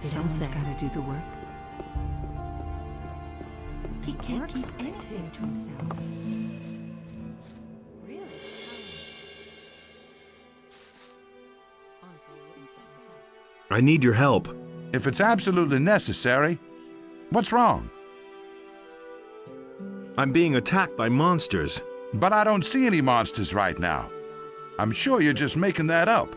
Someone's got to do the work. He can't keep anything to himself. Really? Honestly, I wouldn't spend myself. I need your help. If it's absolutely necessary, what's wrong? I'm being attacked by monsters. But I don't see any monsters right now. I'm sure you're just making that up.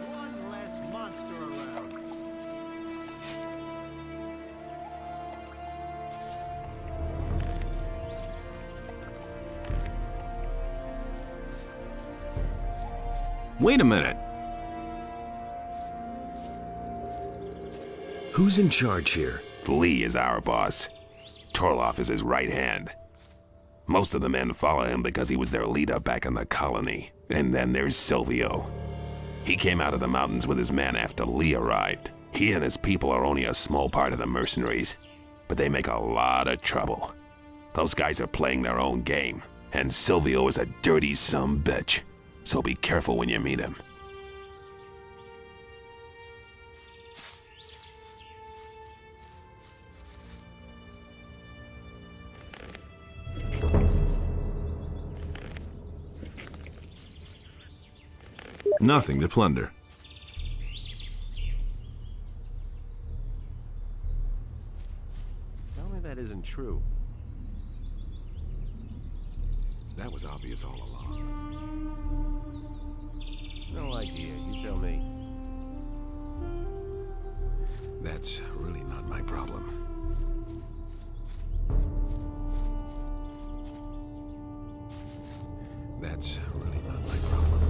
One less monster around. Wait a minute. Who's in charge here? Lee is our boss. Torloff is his right hand. Most of the men follow him because he was their leader back in the colony. And then there's Silvio. He came out of the mountains with his men after Lee arrived. He and his people are only a small part of the mercenaries, but they make a lot of trouble. Those guys are playing their own game, and Silvio is a dirty sumbitch. So be careful when you meet him. Nothing to plunder. Tell me that isn't true. That was obvious all along. No idea. You tell me. That's really not my problem. That's really not my problem.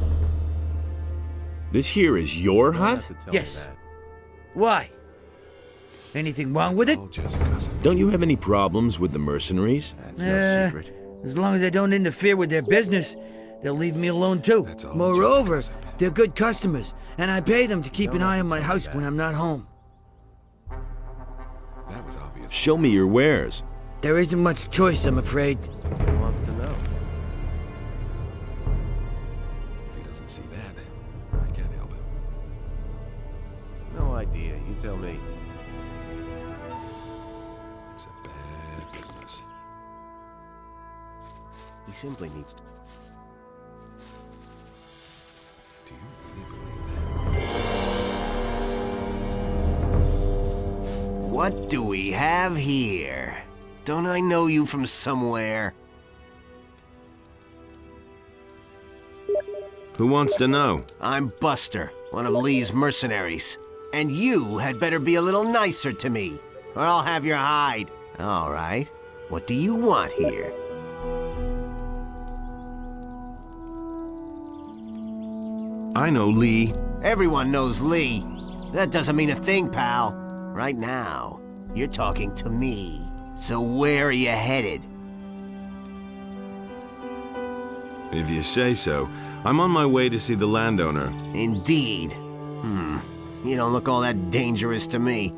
This here is your You don't hut? have to tell Yes. me that. Why? Anything wrong with it? All just gossip. Don't you have any problems with the mercenaries? That's no secret. As long as I don't interfere with their business, they'll leave me alone too. That's all Moreover, just gossip. they're good customers, and I pay them to keep an eye on my house when I'm not home. That was obvious. Show me your wares. There isn't much choice, I'm afraid. Who wants to know? If he doesn't see that, I can't help it. No idea. You tell me. It's a bad business. He simply needs to. Do you really believe that? What do we have here? Don't I know you from somewhere? Who wants to know? I'm Buster, one of Lee's mercenaries. And you had better be a little nicer to me, or I'll have your hide. All right. What do you want here? I know Lee. Everyone knows Lee. That doesn't mean a thing, pal. Right now, you're talking to me. So where are you headed? If you say so. I'm on my way to see the landowner. Indeed. You don't look all that dangerous to me.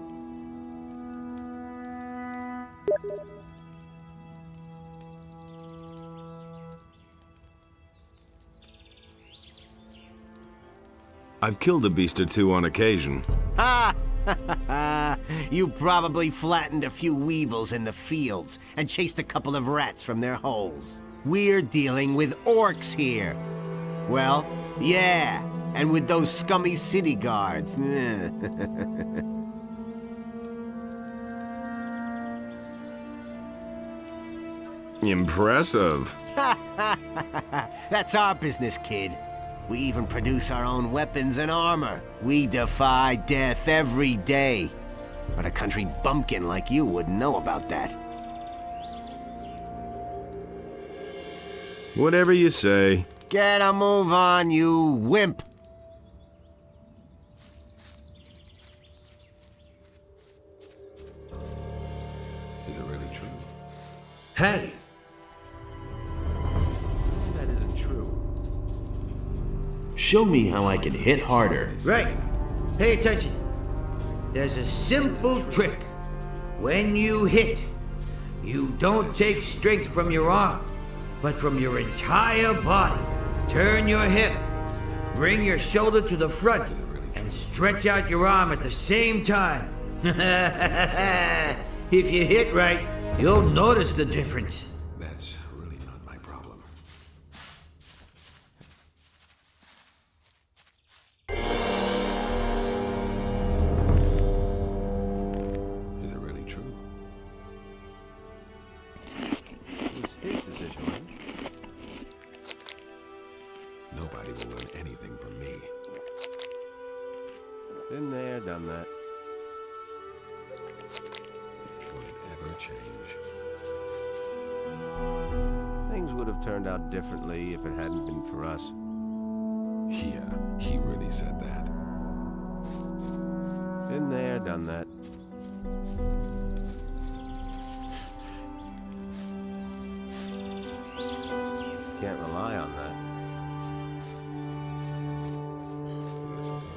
I've killed a beast or two on occasion. Ha! You probably flattened a few weevils in the fields and chased a couple of rats from their holes. We're dealing with orcs here. Well, yeah, and with those scummy city guards. Impressive. That's our business, kid. We even produce our own weapons and armor. We defy death every day. But a country bumpkin like you wouldn't know about that. Whatever you say. Get a move on, you wimp! Is it really true? Hey, That isn't true. Show me how I can hit harder. right. Pay attention. There's a simple trick. When you hit, you don't take strength from your arm, but from your entire body. Turn your hip, bring your shoulder to the front, and stretch out your arm at the same time. If you hit right, you'll notice the difference. That's really not my problem. Is it really true? It's his decision, right? Nobody will learn anything from me. Been there, done that. Will it ever change? Things would have turned out differently if it hadn't been for us. Yeah, he really said that. Been there, done that. Can't rely on that. Listen to him.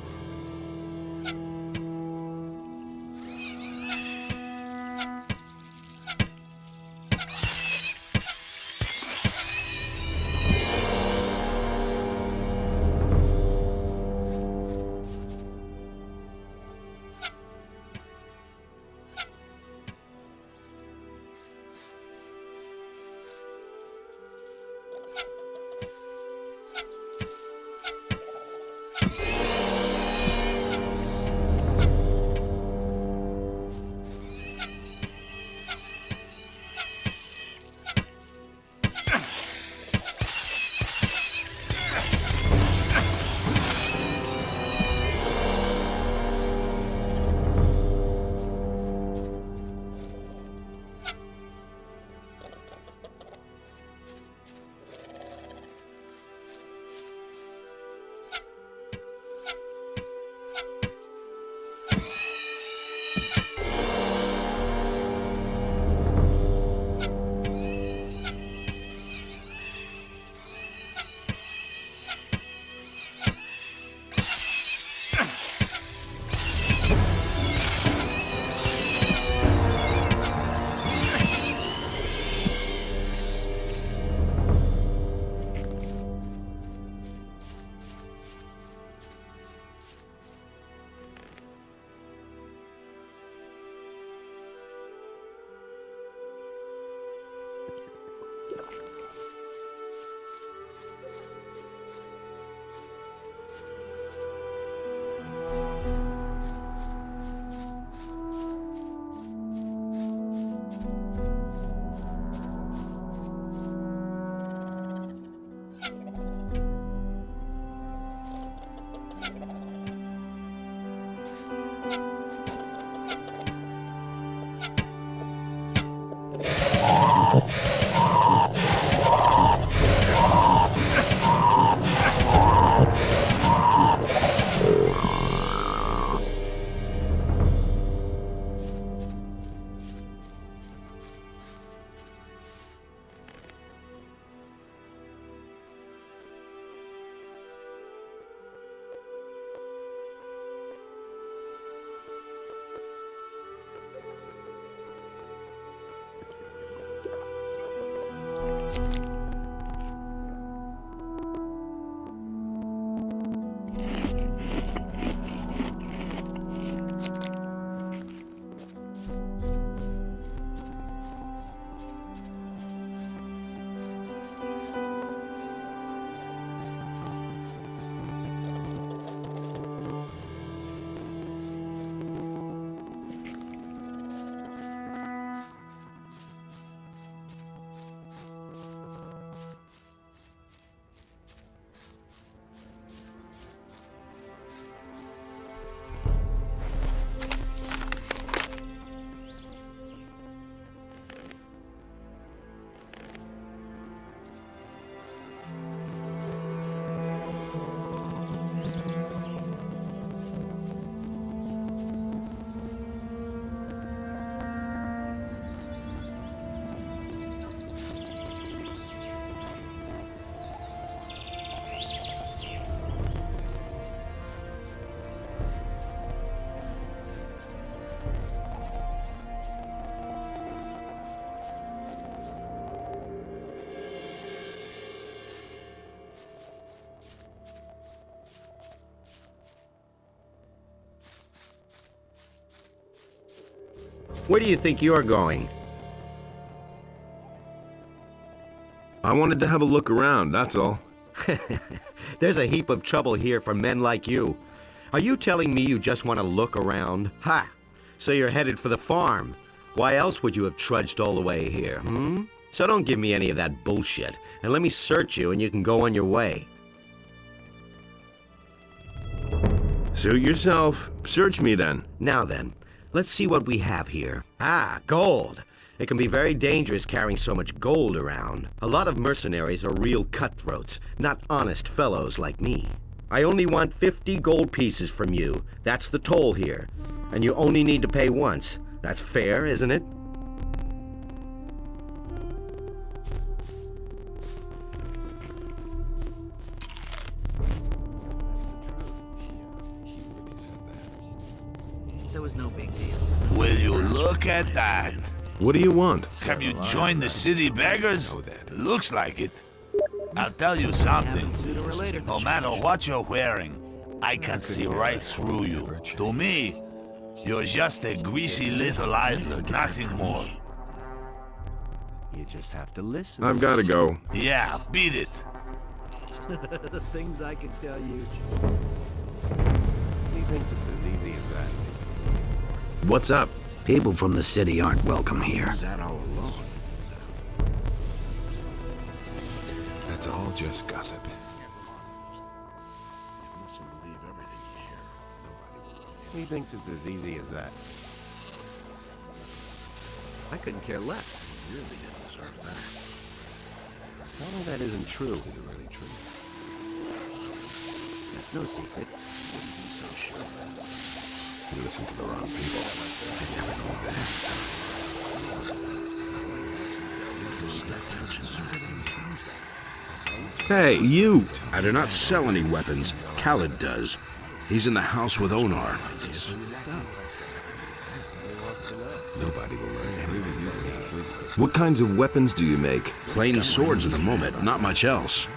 Where do you think you're going? I wanted to have a look around, that's all. There's a heap of trouble here for men like you. Are you telling me you just want to look around? Ha! So you're headed for the farm. Why else would you have trudged all the way here, hmm? So don't give me any of that bullshit, and let me search you and you can go on your way. Suit yourself. Search me then. Now then, let's see what we have here. Ah, gold. It can be very dangerous carrying so much gold around. A lot of mercenaries are real cutthroats, not honest fellows like me. I only want 50 gold pieces from you. That's the toll here. And you only need to pay once. That's fair, isn't it? There was no big deal. Will you look at that? What do you want? Have you joined the city beggars? Looks like it. I'll tell you something. No matter what you're wearing, I can see right through you. To me, you're just a greasy little idler, nothing more. You just have to listen. I've got to go. Yeah, beat it. The things I could tell you. He thinks it's as easy as that. What's up? People from the city aren't welcome here. That all alone. That's all just gossip. He thinks it's as easy as that. I couldn't care less. Really didn't deserve that. Tell me that isn't true. Is it really true? That's no secret. Wouldn't be so sure. You listen to the wrong people. It's everything that. Hey, you! I do not sell any weapons. Khaled does. He's in the house with Onar. Nobody will learn anything you can. What kinds of weapons do you make? Plain swords at the moment, not much else.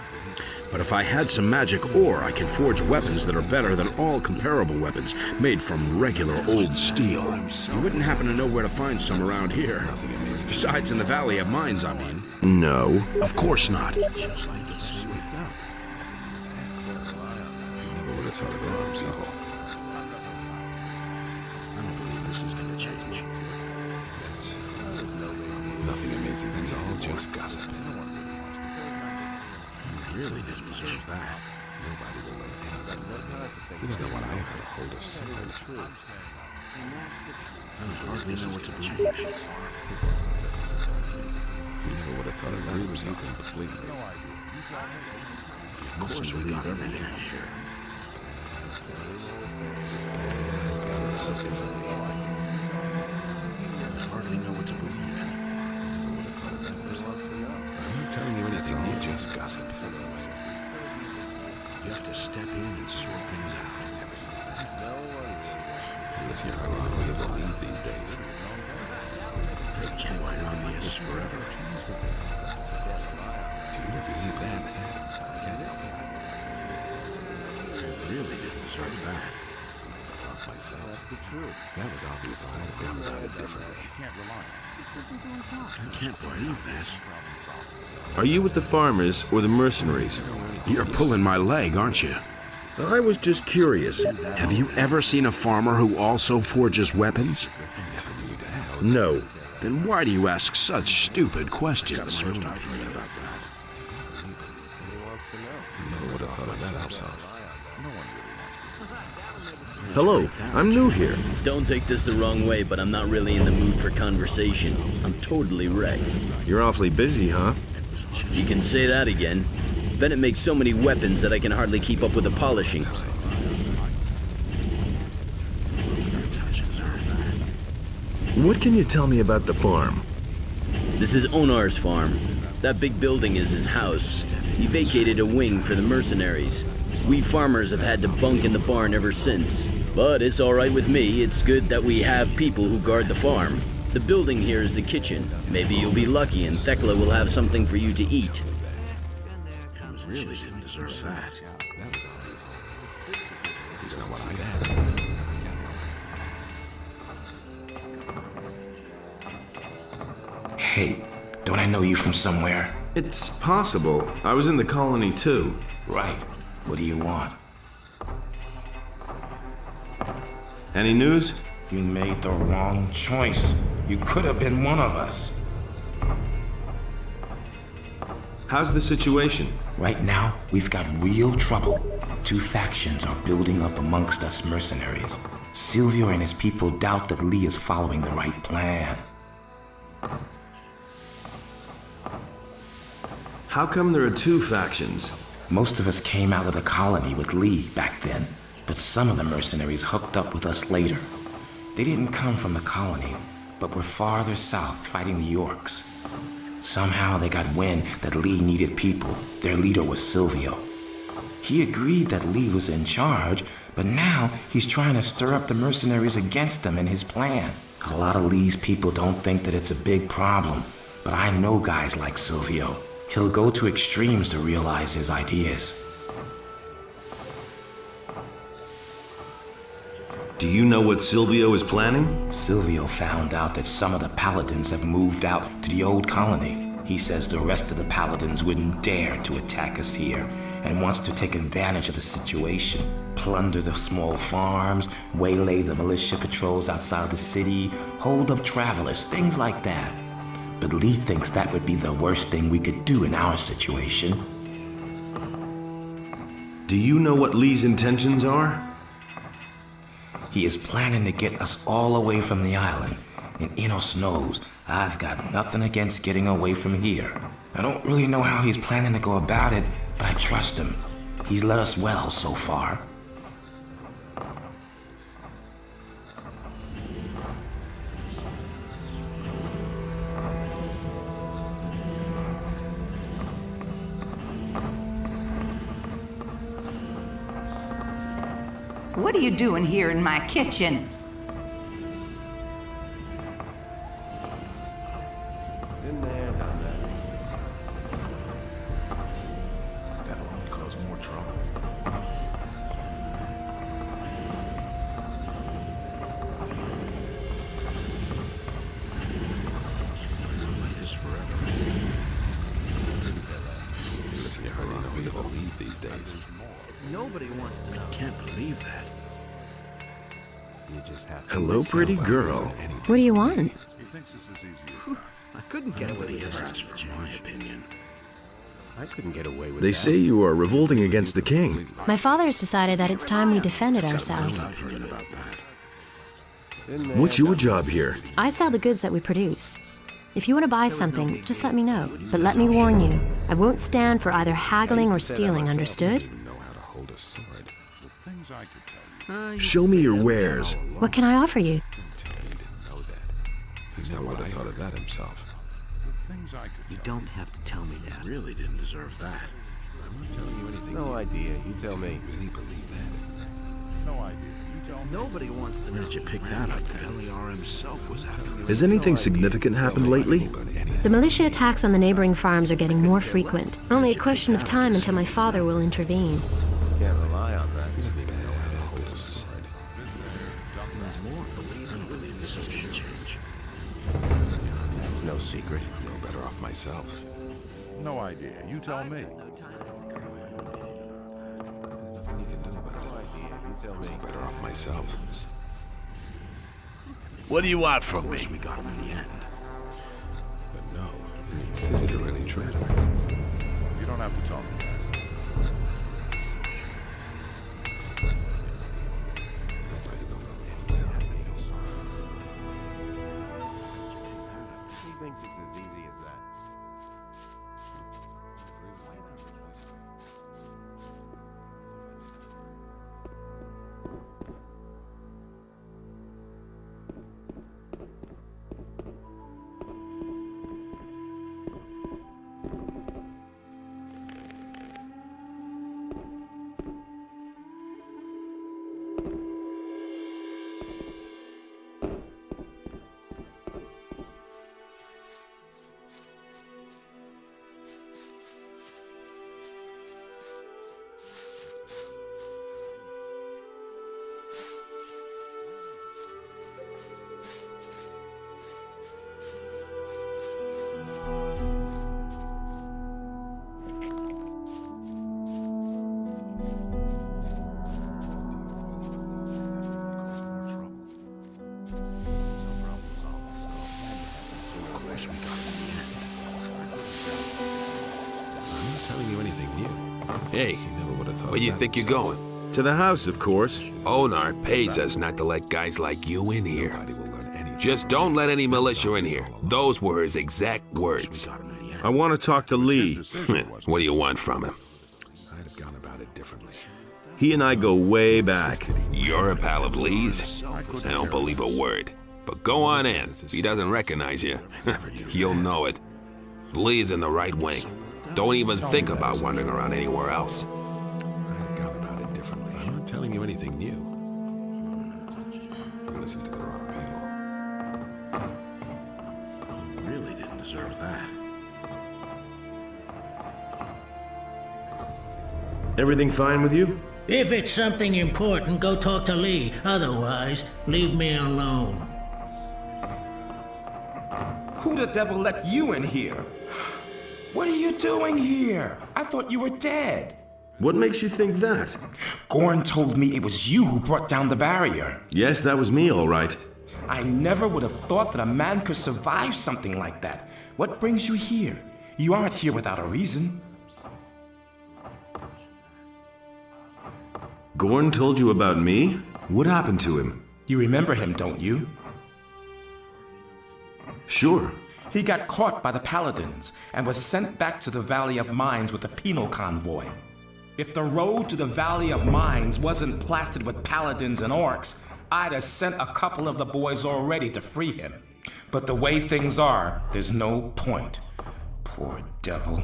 But if I had some magic ore, I can forge weapons that are better than all comparable weapons made from regular old steel. You wouldn't happen to know where to find some around here. Besides, in the Valley of Mines, I mean. No. Of course not. That's how the arms go. I don't believe this is going to change. Nothing amazing. It's all just gossip. You really didn't deserve that. Nobody will learn anything. You don't know what I know how to hold a secret. I hardly know what to believe. You never would have thought I'd agree with you completely. Of course, we got everything here. I hardly know what to believe in. I'm not telling you anything, you just gossip. You have to step in and sort things out. You see how long we believe these days. It was quite obvious forever. Is it that? I really didn't deserve that. Myself. That's the truth. That was obvious. I would have gone about it differently. I can't believe this. Are you with the farmers or the mercenaries? You're pulling my leg, aren't you? I was just curious. Have you ever seen a farmer who also forges weapons? No. Then why do you ask such stupid questions? Never would have thought of that himself. Hello, I'm new here. Don't take this the wrong way, but I'm not really in the mood for conversation. I'm totally wrecked. You're awfully busy, huh? You can say that again. Bennett makes so many weapons that I can hardly keep up with the polishing. What can you tell me about the farm? This is Onar's farm. That big building is his house. He vacated a wing for the mercenaries. We farmers have had to bunk in the barn ever since. But it's all right with me. It's good that we have people who guard the farm. The building here is the kitchen. Maybe you'll be lucky and Thekla will have something for you to eat. I really didn't deserve that. He's not what I had. Hey, don't I know you from somewhere? It's possible. I was in the colony too. Right. What do you want? Any news? You made the wrong choice. You could have been one of us. How's the situation? Right now, we've got real trouble. 2 factions are building up amongst us mercenaries. Silvio and his people doubt that Lee is following the right plan. How come there are 2 factions? Most of us came out of the colony with Lee back then, but some of the mercenaries hooked up with us later. They didn't come from the colony, but were farther south fighting the Orcs. Somehow they got wind that Lee needed people. Their leader was Silvio. He agreed that Lee was in charge, but now he's trying to stir up the mercenaries against him and his plan. A lot of Lee's people don't think that it's a big problem, but I know guys like Silvio. He'll go to extremes to realize his ideas. Do you know what Silvio is planning? Silvio found out that some of the paladins have moved out to the old colony. He says the rest of the paladins wouldn't dare to attack us here and wants to take advantage of the situation, plunder the small farms, waylay the militia patrols outside the city, hold up travelers, things like that. But Lee thinks that would be the worst thing we could do in our situation. Do you know what Lee's intentions are? He is planning to get us all away from the island, and Enos knows I've got nothing against getting away from here. I don't really know how he's planning to go about it, but I trust him. He's led us well so far. What are you doing here in my kitchen? Been there, done that. That'll only cause more trouble. This forever. Listen, you hardly know who to believe these days. Nobody wants to know. I can't believe that. You just have to Hello, pretty girl. What do you want? He thinks this is easier. I couldn't get away Nobody with ever this. asked for my opinion. I couldn't get away with They that. say you are revolting against the king. My father has decided that it's time we defended ourselves. I've heard about that. Been there, What's your done job that. here? I sell the goods that we produce. If you want to buy something, just let me know. But let me warn you, I won't stand for either haggling or stealing, understood? Know how to hold a sword. The things I could tell you. Show me your wares. What can I offer you? He didn't know that. He never would have thought of that himself. The things I could You tell don't have to tell me that. Really didn't deserve that. I'm not telling you anything. No idea. You tell me. Really believe that? No idea. You tell me. Nobody wants to know. Where did you pick that up then? LER himself was after me. Has anything significant happened lately? The militia attacks on the neighboring farms are getting more frequent. Only a question of time until my father will intervene. Can't rely on that. I don't believe this is gonna change. That's no secret. No better off myself. No idea. You tell me. Nothing you can do about No it. idea. You tell me. Better off myself. What do you want from me? We got him in the end. But no, he insisted on any traitor. You don't have to tell me that. That's why you don't know anything. He thinks it's as easy as that. Hey, where you think you're going? To the house, of course. Onar pays us not to let guys like you in here. Just don't let any militia in here. Those were his exact words. I want to talk to Lee. What do you want from him? I'd have gone about it differently. He and I go way back. You're a pal of Lee's? I don't believe a word. But go on in. If he doesn't recognize you, you'll know it. Lee's in the right wing. Don't even think about wandering around anywhere else. I'd have gone about it differently. I'm not telling you anything new. You listen to the wrong people. You really didn't deserve that. Everything fine with you? If it's something important, go talk to Lee. Otherwise, leave me alone. Who the devil let you in here? What are you doing here? I thought you were dead. What makes you think that? Gorn told me it was you who brought down the barrier. Yes, that was me, all right. I never would have thought that a man could survive something like that. What brings you here? You aren't here without a reason. Gorn told you about me? What happened to him? You remember him, don't you? Sure. He got caught by the Paladins and was sent back to the Valley of Mines with a penal convoy. If the road to the Valley of Mines wasn't plastered with Paladins and Orcs, I'd have sent a couple of the boys already to free him. But the way things are, there's no point. Poor devil.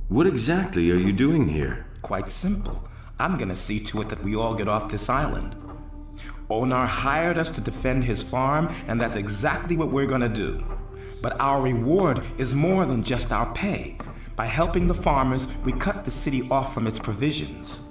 What exactly are you doing here? Quite simple. I'm gonna see to it that we all get off this island. Onar hired us to defend his farm, and that's exactly what we're gonna do. But our reward is more than just our pay. By helping the farmers, we cut the city off from its provisions.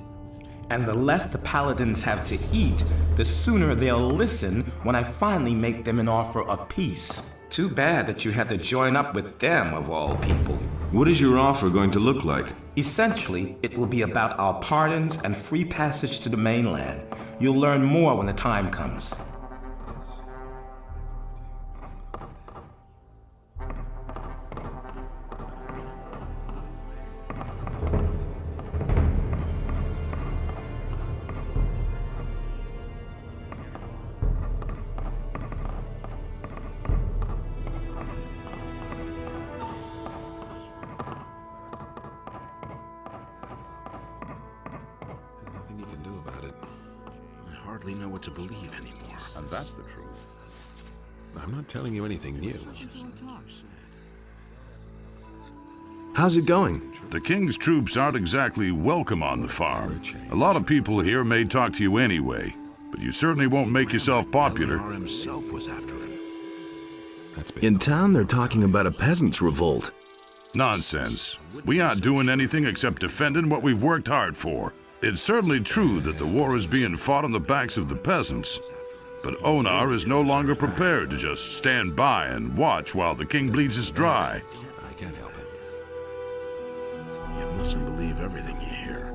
And the less the Paladins have to eat, the sooner they'll listen when I finally make them an offer of peace. Too bad that you had to join up with them, of all people. What is your offer going to look like? Essentially, it will be about our pardons and free passage to the mainland. You'll learn more when the time comes. Know what to believe anymore. And that's the truth. I'm not telling you anything new. How's it going? The king's troops aren't exactly welcome on the farm. A lot of people here may talk to you anyway, but you certainly won't make yourself popular. Himself was after him. In town, they're talking about a peasants' revolt. Nonsense. We aren't doing anything except defending what we've worked hard for. It's certainly true that the war is being fought on the backs of the peasants, but Onar is no longer prepared to just stand by and watch while the king bleeds us dry. I can't help it. You mustn't believe everything you hear.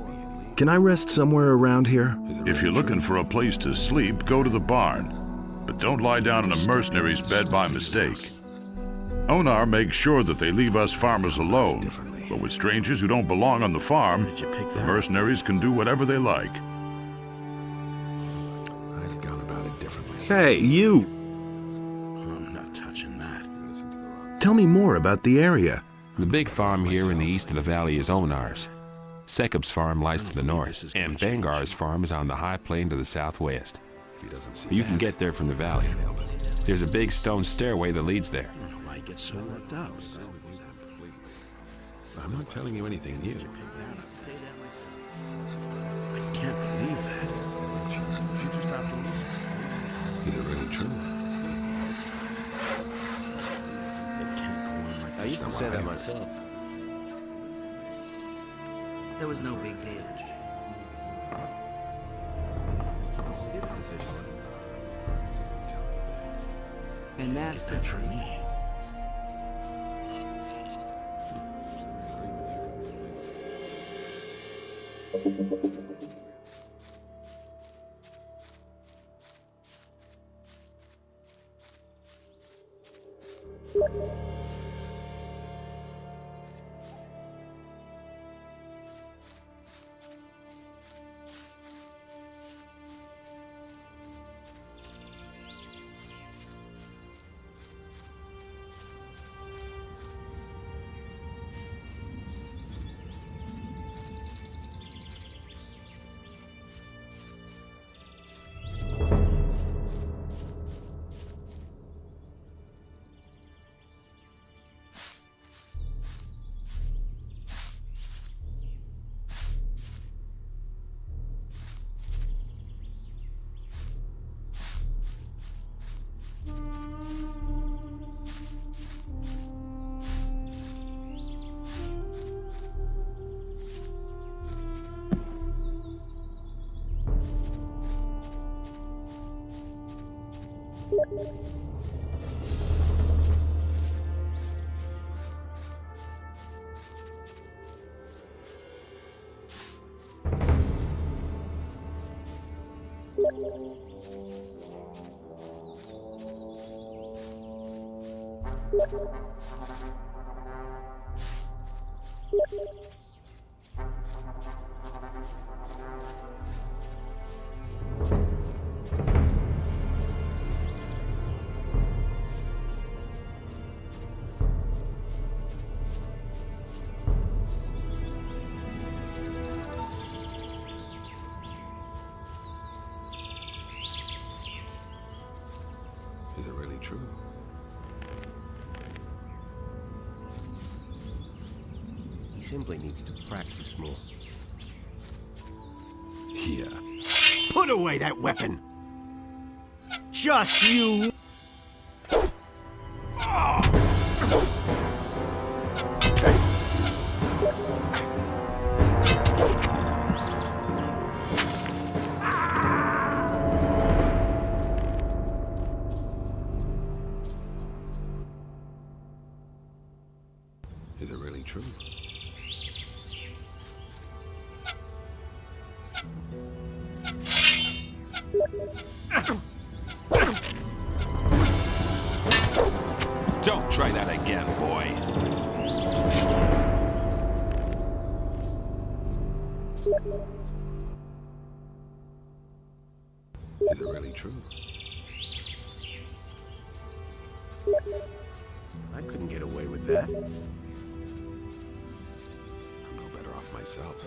Can I rest somewhere around here? If you're looking for a place to sleep, go to the barn, but don't lie down in a mercenary's bed by mistake. Onar makes sure that they leave us farmers alone. But with strangers who don't belong on the farm, the mercenaries can do whatever they like. I'd have gone about it differently. Hey, you! I'm not touching that. Tell me more about the area. The big farm here in the east of the valley is Onar's. Sekub's farm lies to the north, and Bangar's farm is on the high plain to the southwest. You can get there from the valley. There's a big stone stairway that leads there. Why get so worked up? I'm not telling you anything new. I can't believe that. You just have to listen. Is it really true? It can't go on like I used to say that myself. There was no big deal. And that's the for truth. me. Is it really true? He simply needs to practice more. Yeah. Put away that weapon! Just you! Is it really true? Don't try that again, boy. Is it really true? I couldn't get away with that. I'm no better off myself.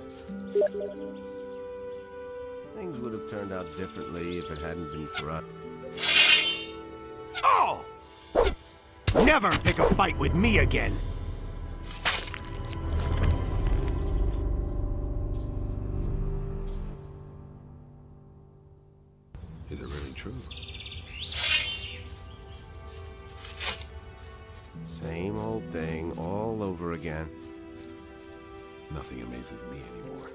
Things would have turned out differently if it hadn't been for us. Oh! Never pick a fight with me again! Is it really true? Same old thing all over again. Nothing amazes me anymore.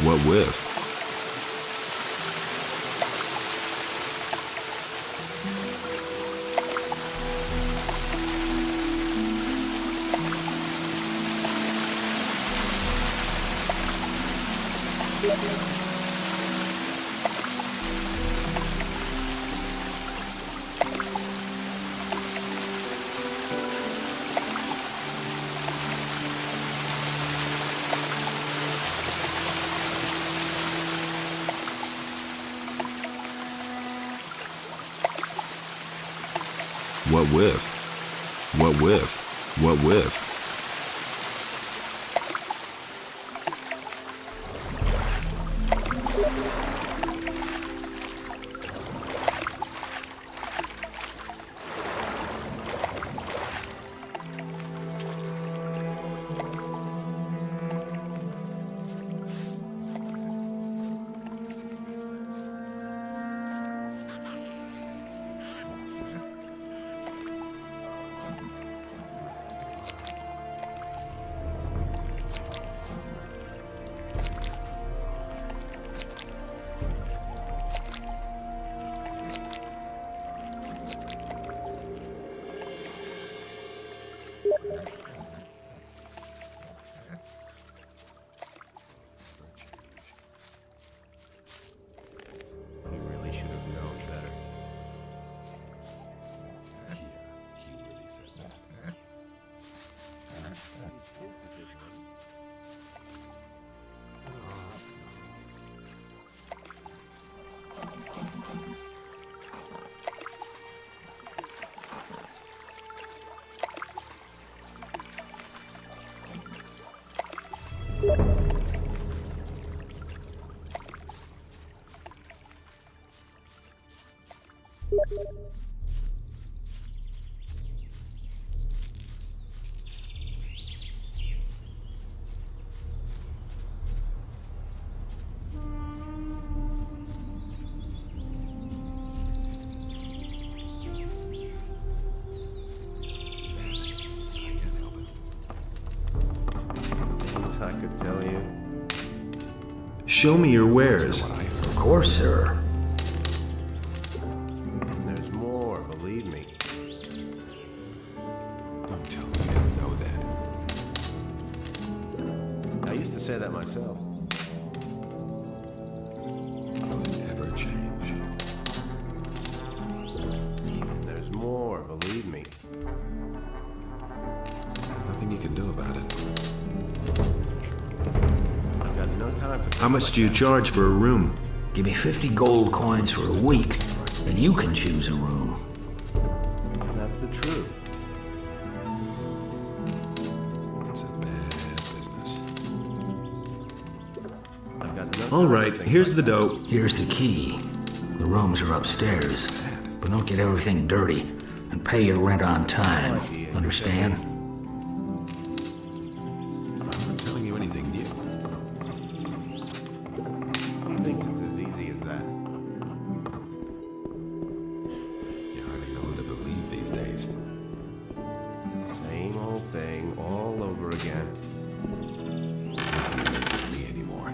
What with? What with? What with? What with? Things I could tell you. Show me your wares. Of course, sir. And there's more, believe me. Don't tell me you didn't know that. I used to say that myself. Will it ever change? And there's more, believe me. There's nothing you can do about it. I've got no time for. How much do you charge for a room? Give me 50 gold coins for a week, and you can choose a room. And that's the truth. It's a bad business. I've got no All time right, for things here's like the that. dough. Here's the key. The rooms are upstairs, but don't get everything dirty, and pay your rent on time. Understand? I'm not telling you anything new. He thinks it's as easy as that. You hardly know who to believe these days. Same old thing all over again. Nothing amazes me anymore.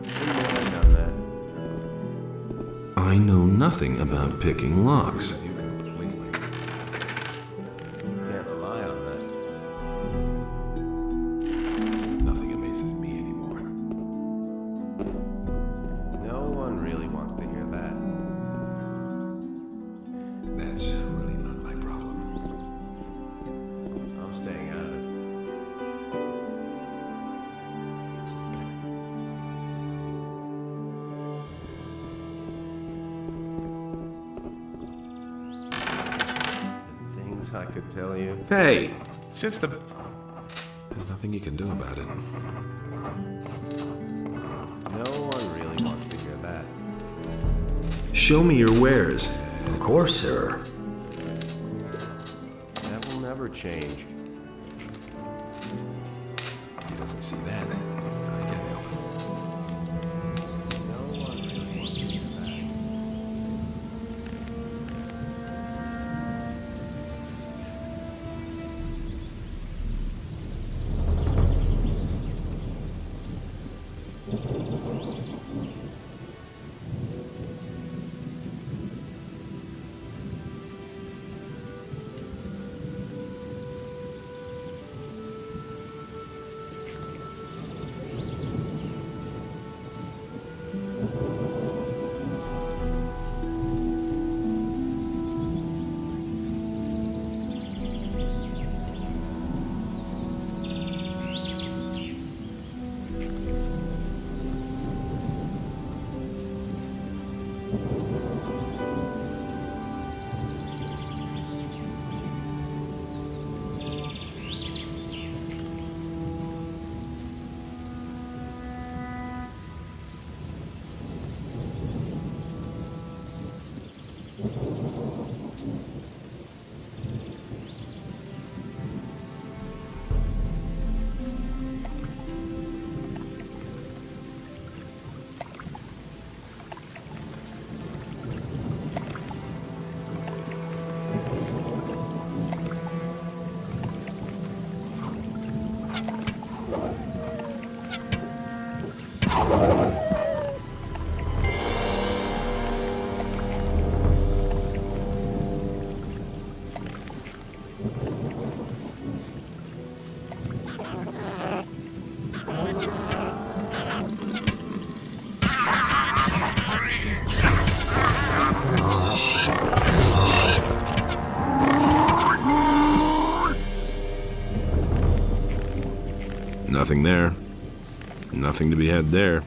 Been there, done that. I know nothing about picking locks. You completely. Can't rely on that. Nothing amazes me anymore. No one really wants to hear that. That's really not my problem. I'm staying out of it. The things I could tell you. Hey, Since there's nothing you can do about it. No one really wants to hear that. show me your wares. Of course, sir. That will never change. If he doesn't see that, I can't help it. No one really wants to hear that. Nothing there. Nothing to be had there.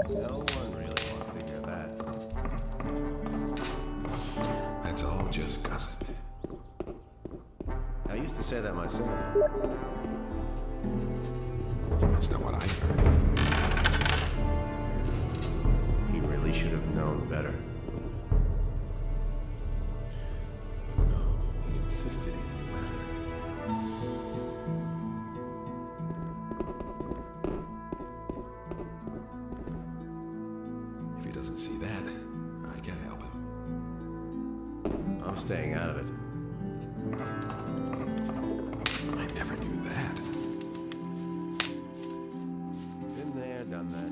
No one really wants to hear that. That's all just gossip. I used to say that myself. That's not what I heard. He really should have known better. No, he insisted he knew better. If he doesn't see that, I can't help him. I'm staying out of it. I never knew that. Been there, done that.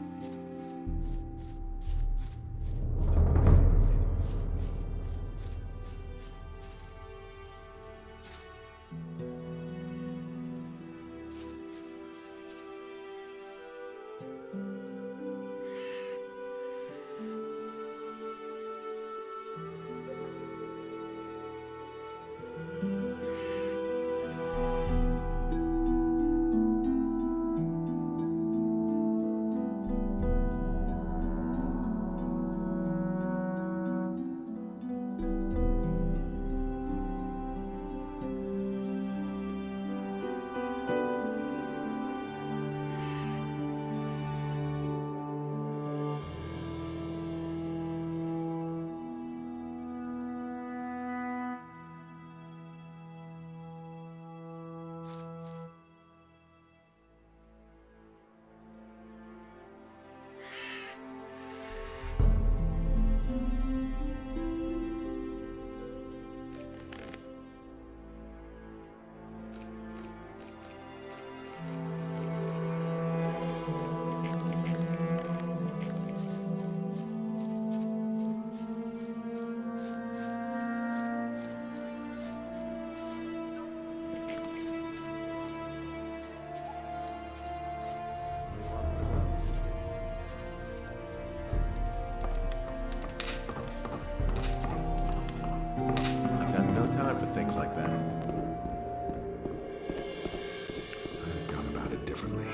differently.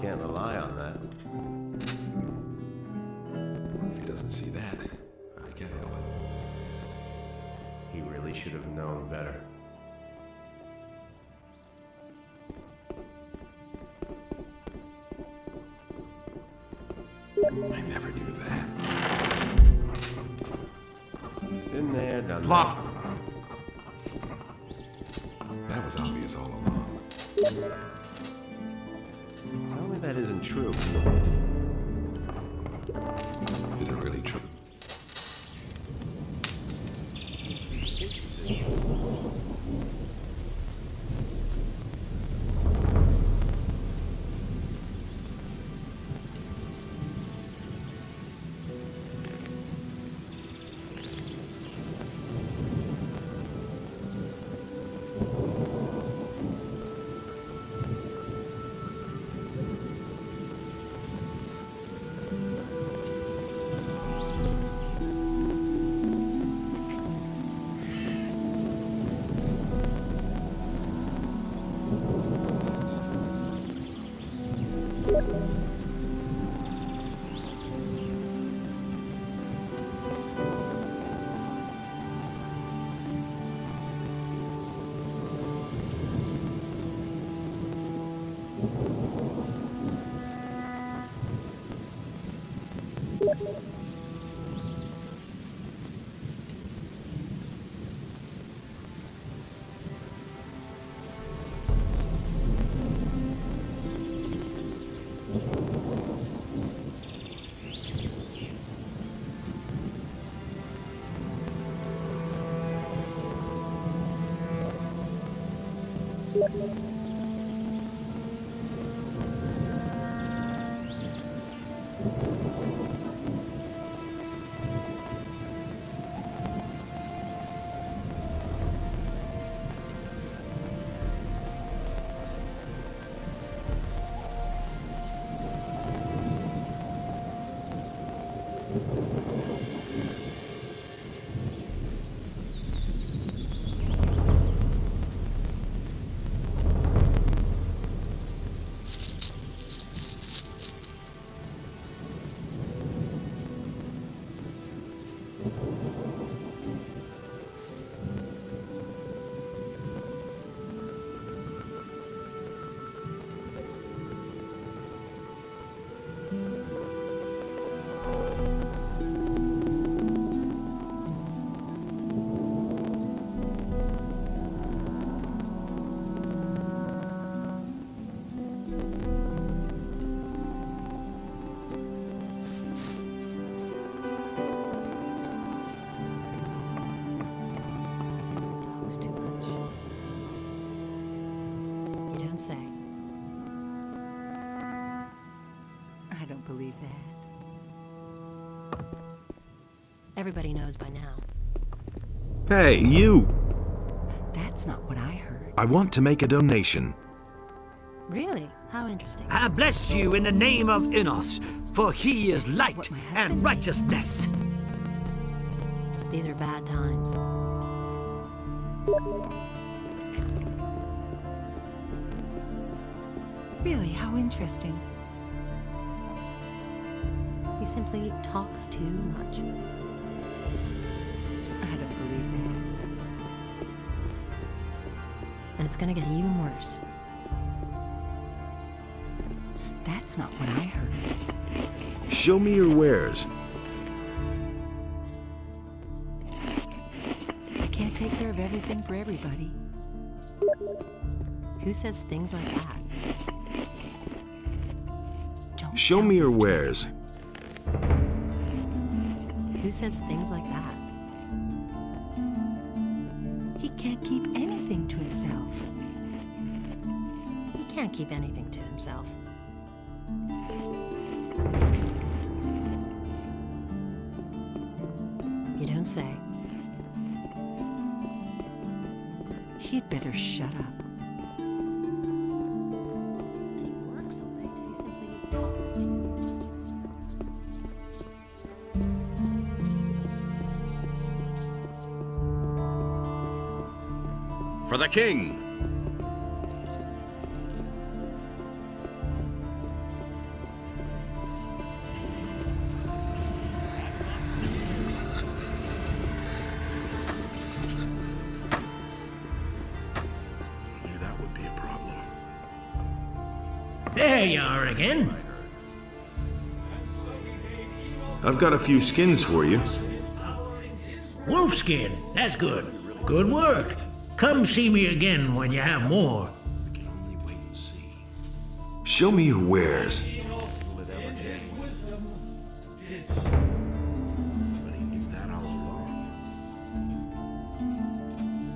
Can't rely on that. If he doesn't see that, I can't help it. He really should have known better. I never knew that. Been there, done Plop! That was obvious all along. that. Tell me that isn't true. Is it really true? believe that. Everybody knows by now. Hey, you! That's not what I heard. I want to make a donation. Really? How interesting. I bless you in the name of Innos, for he is light and righteousness. These are bad times. Really, how interesting. He simply talks too much. I don't believe that. And it's gonna get even worse. That's not what I heard. Show me your wares. I can't take care of everything for everybody. Who says things like that? Show me your wares. Who says things like that? He can't keep anything to himself. He can't keep anything to himself. You don't say. He'd better shut up. He works all day. He simply talks to you. For the king! There you are again. I've got a few skins for you. Wolfskin, that's good. Good work. Come see me again when you have more. Show me your wares.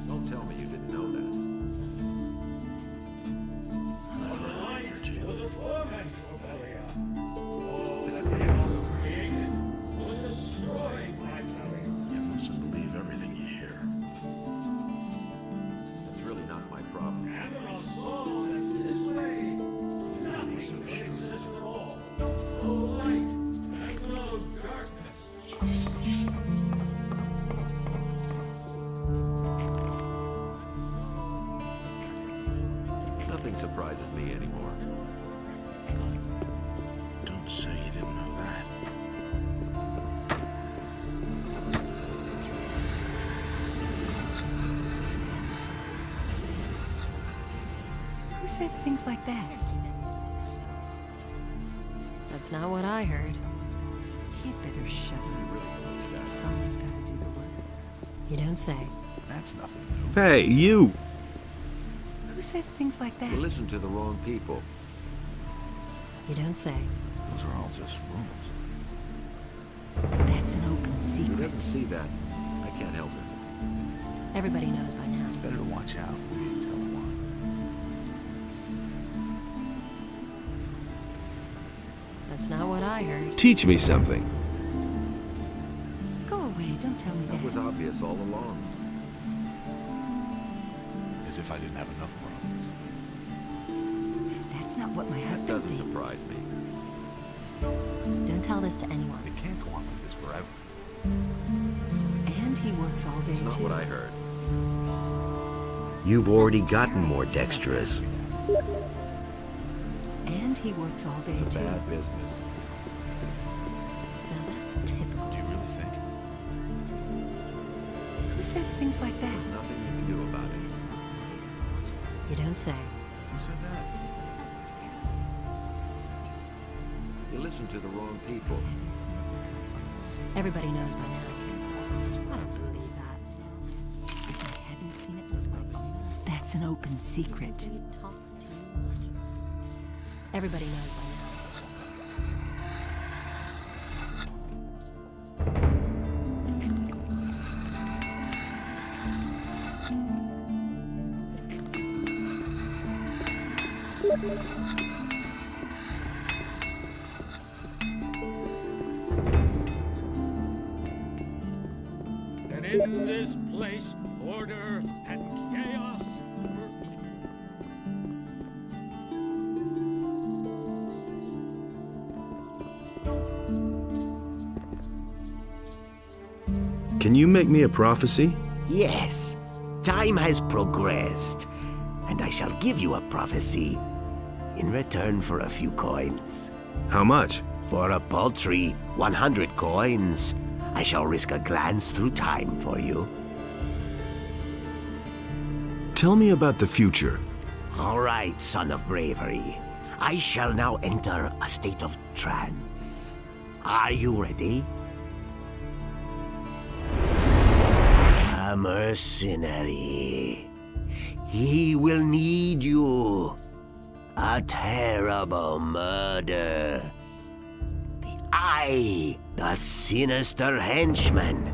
Don't tell me you didn't know that. You mustn't believe everything you hear. That's really not my problem. Nothing surprises me anymore. Don't say you didn't know that. Who says things like that? That's not what I heard. He'd better shut up. Someone's got to do the work. You don't say. That's nothing. Hey, you! Who says things like that? You listen to the wrong people. You don't say. Those are all just rumors. That's an open Who secret. doesn't see that? I can't help it. Everybody knows by now. Better to watch out who you tell what. That's not what I heard. Teach me something. Go away, don't tell me That that. was obvious all along. As if I didn't have enough problems. That's not what my That husband doesn't thinks. surprise me. Don't tell this to anyone. It can't go on like this forever. And he works all day It's not too. what I heard. You've already gotten more dexterous. And he works all day It's a too. bad business. Now that's typical. Do you really think? Who says things like that? There's nothing you can do about it. You don't say. Who said that? You listen to the wrong people. Everybody knows by now. I don't believe that. If I hadn't seen it look like that, that's an open secret. He talks too much. Everybody knows by now. And in this place, order and chaos were Can you make me a prophecy? Yes, time has progressed, and I shall give you a prophecy in return for a few coins. How much? For a paltry 100 coins, I shall risk a glance through time for you. Tell me about the future. All right, son of bravery. I shall now enter a state of trance. Are you ready? A mercenary. He will need you. A terrible murder. The sinister henchmen.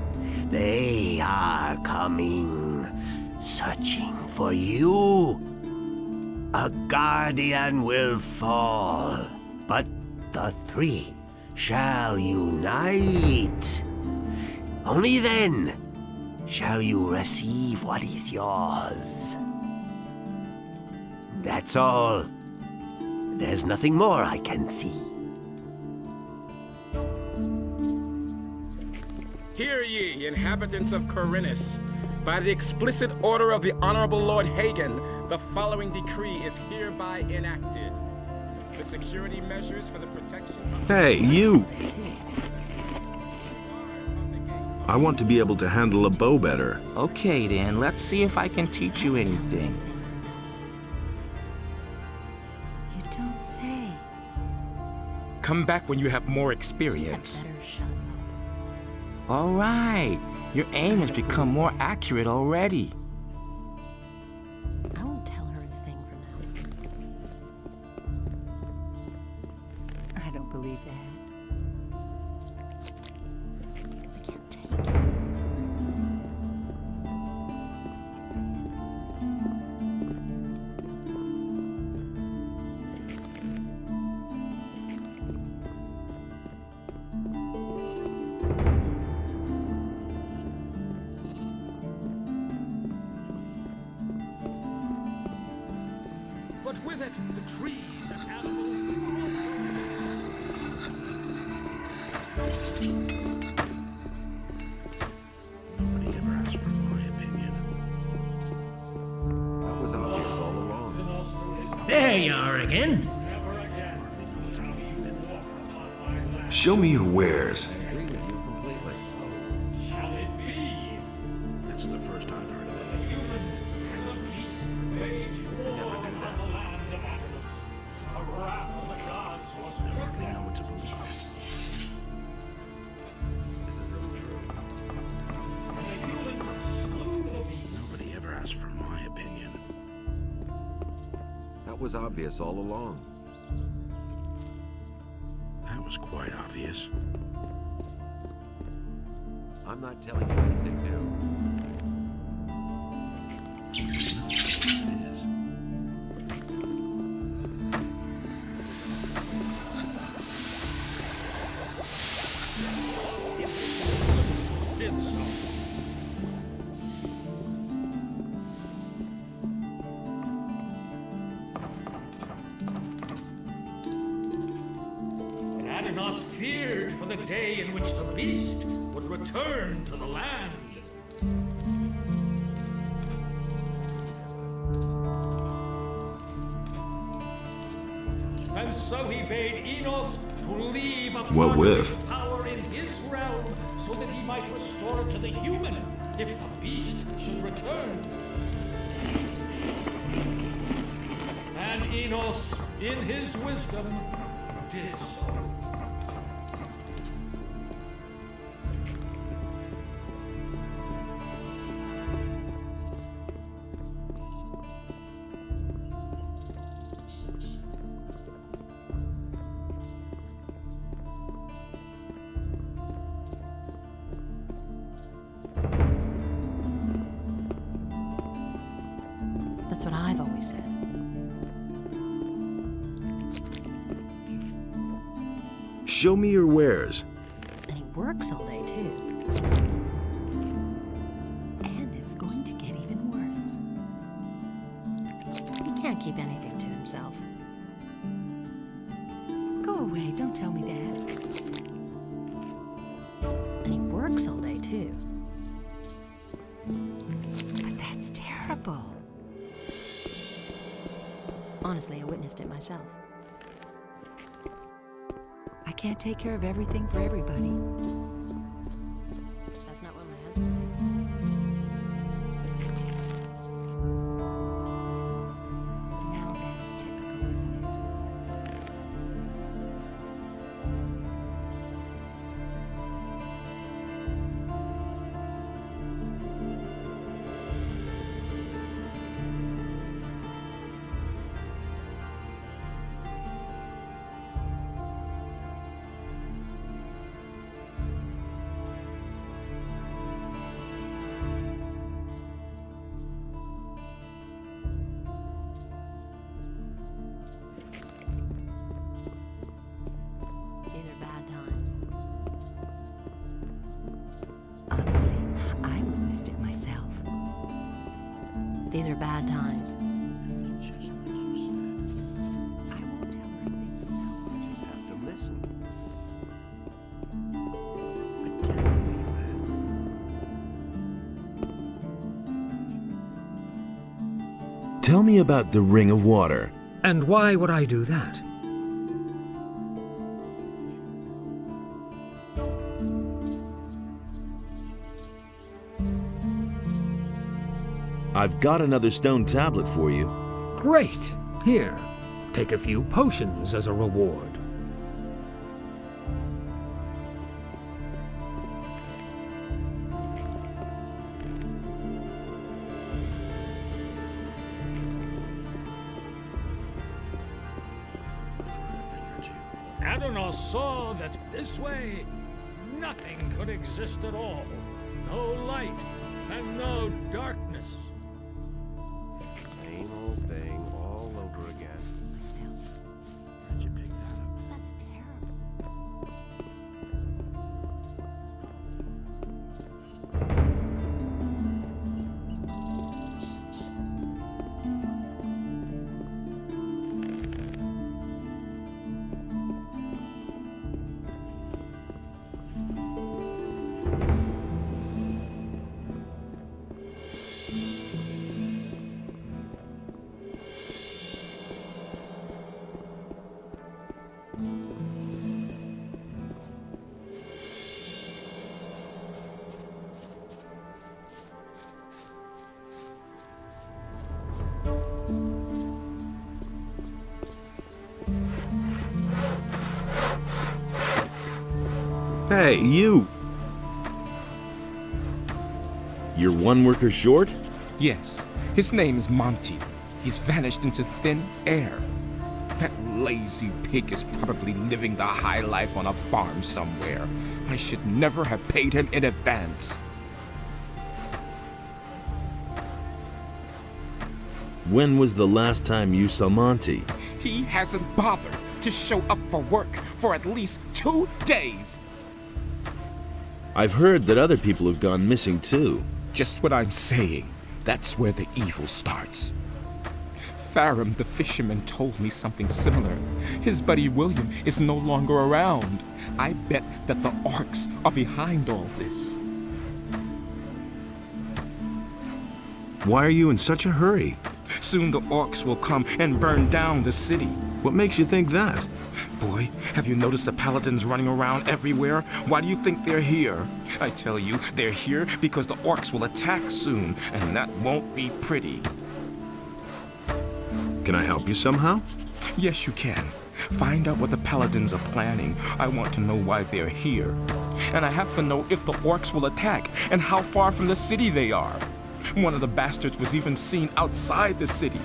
They are coming, searching for you. A guardian will fall, but the three shall unite. Only then shall you receive what is yours. That's all. There's nothing more I can see. Hear ye, inhabitants of Corinus. By the explicit order of the Honorable Lord Hagen, the following decree is hereby enacted. The security measures for the protection of... Hey, you! I want to be able to handle a bow better. Okay then, let's see if I can teach you anything. You don't say. Come back when you have more experience. All right. Your aim has become more accurate already. I won't tell her a thing from now. I don't believe that. I can't take it. But with it, the trees and animals will also... Nobody ever asked for my opinion. That was obvious all along. There you are again. Show me your wares. I agree with you completely. Shall it be? That's the first I've heard of it. And the beast wage war on the land of Atlas. A wrath of the gods was I never hardly know what to believe. The humans slew the beast. Nobody ever asked for my opinion. That was obvious all along. That was quite obvious. I'm not telling you anything new. Did so. Adanos feared for the day in which the beast would return to the land. And so he bade Enos to leave a What part with? of his power in his realm so that he might restore it to the human if the beast should return. And Enos, in his wisdom, did so. That's what I've always said. Show me your wares. And he works all day, too. And it's going to get even worse. He can't keep anything to himself. Go away, don't tell me that. And he works all day, too. But that's terrible. Honestly, I witnessed it myself. I can't take care of everything for everybody. That's not what my husband thinks. Now that's typical, isn't it? These are bad times. Honestly, I witnessed it myself. These are bad times. Just like you said. I won't tell her a thing from now on. You just have to listen. I can't believe that. Tell me about the Ring of Water. And why would I do that? I've got another stone tablet for you. Great. Here, take a few potions as a reward. Adonal saw that this way, nothing could exist at all. No light and no darkness. Same old thing all over again. Where'd you pick that up? That's terrible. Hey, you! You're one worker short? Yes, his name is Monty. He's vanished into thin air. That lazy pig is probably living the high life on a farm somewhere. I should never have paid him in advance. When was the last time you saw Monty? He hasn't bothered to show up for work for at least 2 days. I've heard that other people have gone missing too. Just what I'm saying. That's where the evil starts. Farum the fisherman told me something similar. His buddy William is no longer around. I bet that the orcs are behind all this. Why are you in such a hurry? Soon the orcs will come and burn down the city. What makes you think that? Boy, have you noticed the paladins running around everywhere? Why do you think they're here? I tell you, they're here because the orcs will attack soon, and that won't be pretty. Can I help you somehow? Yes, you can. Find out what the paladins are planning. I want to know why they're here. And I have to know if the orcs will attack and how far from the city they are. One of the bastards was even seen outside the city.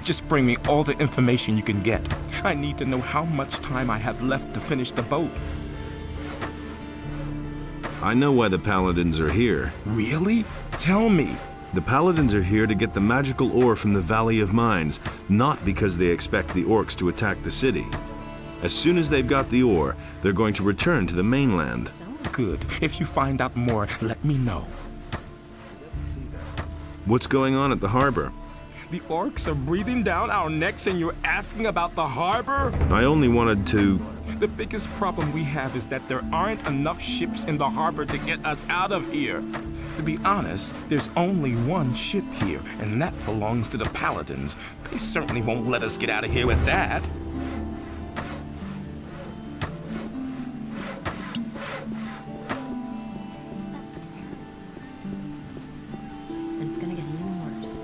Just bring me all the information you can get. I need to know how much time I have left to finish the boat. I know why the paladins are here. Really? Tell me. The paladins are here to get the magical ore from the Valley of Mines, not because they expect the orcs to attack the city. As soon as they've got the ore, they're going to return to the mainland. Good. If you find out more, let me know. What's going on at the harbor? The orcs are breathing down our necks and you're asking about the harbor? I only wanted to... The biggest problem we have is that there aren't enough ships in the harbor to get us out of here. To be honest, there's only one ship here, and that belongs to the paladins. They certainly won't let us get out of here with that. That's terrible. And it's gonna get even worse.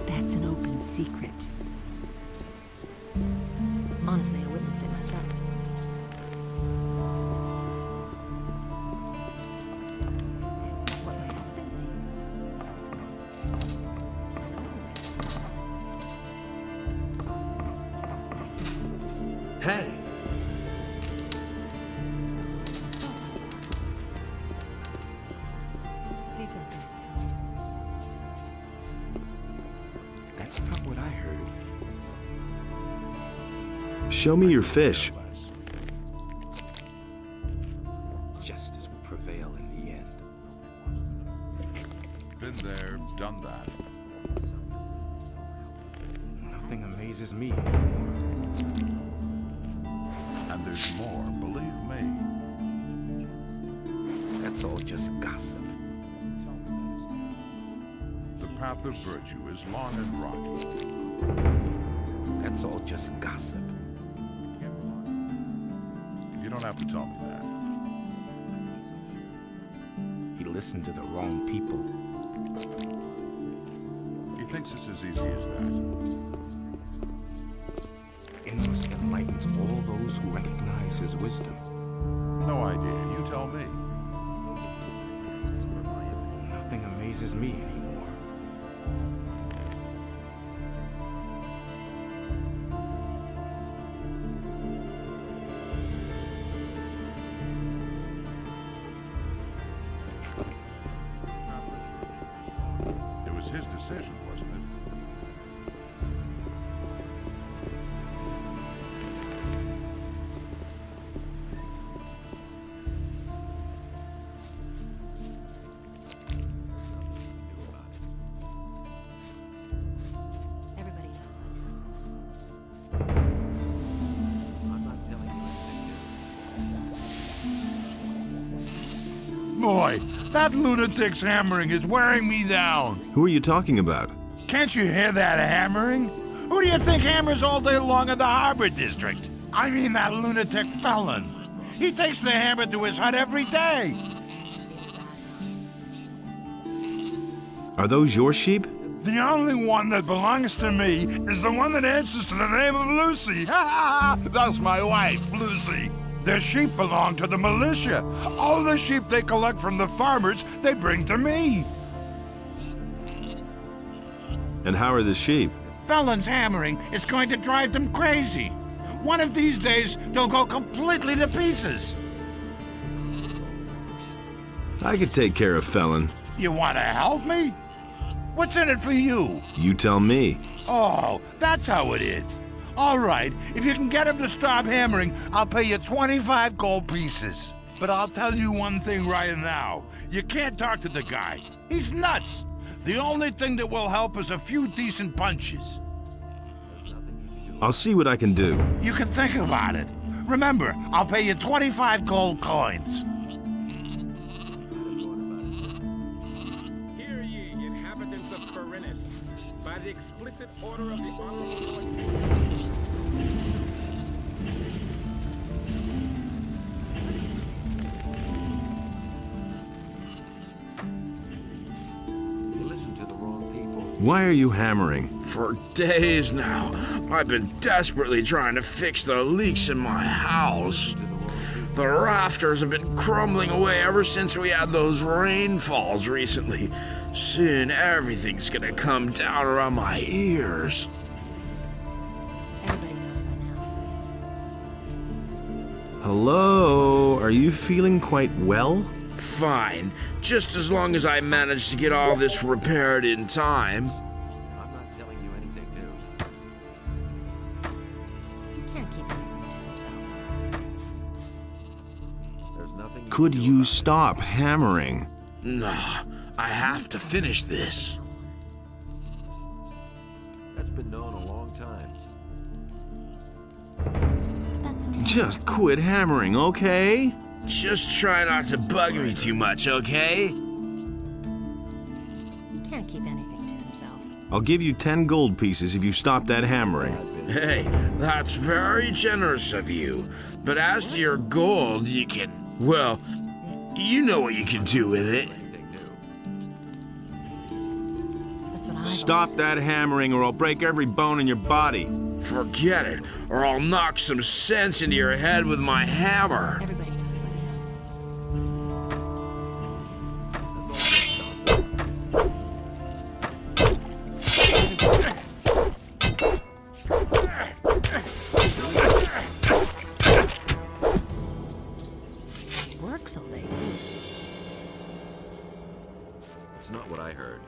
That's an open secret. Honestly, I witnessed it myself. That's not what my husband thinks. So is it. Hey! These are bad times. That's not what I heard. Show me your fish. Justice will prevail in the end. Been there, done that. Nothing amazes me anymore. And there's more, believe me. That's all just gossip. The path of virtue is long and rocky. That's all just gossip. You don't have to tell me that. He listened to the wrong people. He thinks it's as easy as that. Endless enlightens all those who recognize his wisdom. No idea. You tell me. Nothing amazes me anymore. his decision, wasn't it? Everybody knows I'm not telling you anything Boy, that lunatic's hammering is wearing me down. Who are you talking about? Can't you hear that hammering? Who do you think hammers all day long in the Harbor District? I mean that lunatic felon. He takes the hammer to his hut every day. Are those your sheep? The only one that belongs to me is the one that answers to the name of Lucy. That's my wife, Lucy. Their sheep belong to the militia. All the sheep they collect from the farmers, they bring to me. And how are the sheep? Felon's hammering is going to drive them crazy. One of these days, they'll go completely to pieces. I could take care of Felon. You want to help me? What's in it for you? You tell me. Oh, that's how it is. All right, if you can get him to stop hammering, I'll pay you 25 gold pieces. But I'll tell you one thing right now. You can't talk to the guy. He's nuts. The only thing that will help is a few decent punches. I'll see what I can do. You can think about it. Remember, I'll pay you 25 gold coins. Hear ye, inhabitants of Corinus, by the explicit order of the Honorable Lord. Why are you hammering? For days now, I've been desperately trying to fix the leaks in my house. The rafters have been crumbling away ever since we had those rainfalls recently. Soon everything's gonna come down around my ears. Hello? Are you feeling quite well? Fine, just as long as I manage to get all this repaired in time. I'm not telling you anything new. You can't keep anything to himself. There's nothing you Could can do you about stop hammering? Nah, I have to finish this. it. That's been known a long time. That's Just quit hammering, okay? Just try not to bug me too much, okay? He can't keep anything to himself. I'll give you 10 gold pieces if you stop that hammering. Hey, that's very generous of you. But as to your gold, you can... Well, you know what you can do with it. That's what I Stop that hammering or I'll break every bone in your body. Forget it, or I'll knock some sense into your head with my hammer. Everybody knows works all day, too. It's not what I heard.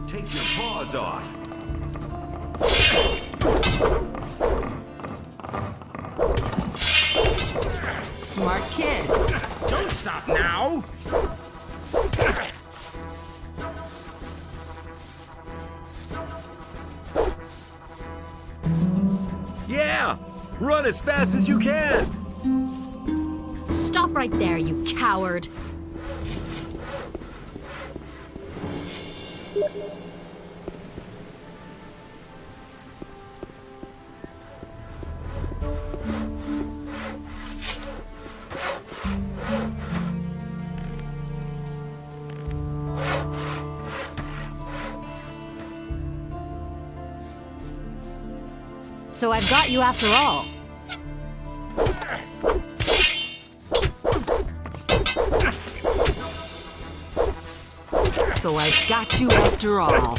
Take your paws off. Smart kid. Don't stop now! Yeah! Run as fast as you can! Stop right there, you coward! So I've got you after all. So I've got you after all.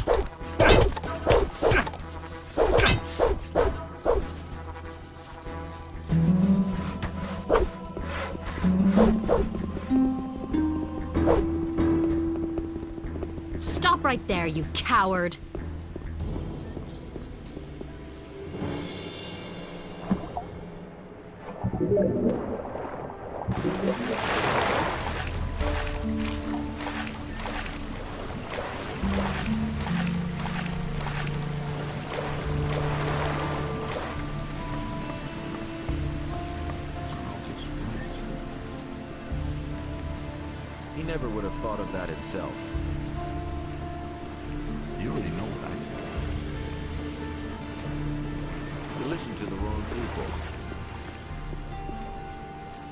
right there, you coward! He never would have thought of that himself. You already know what I think. You listen to the wrong people.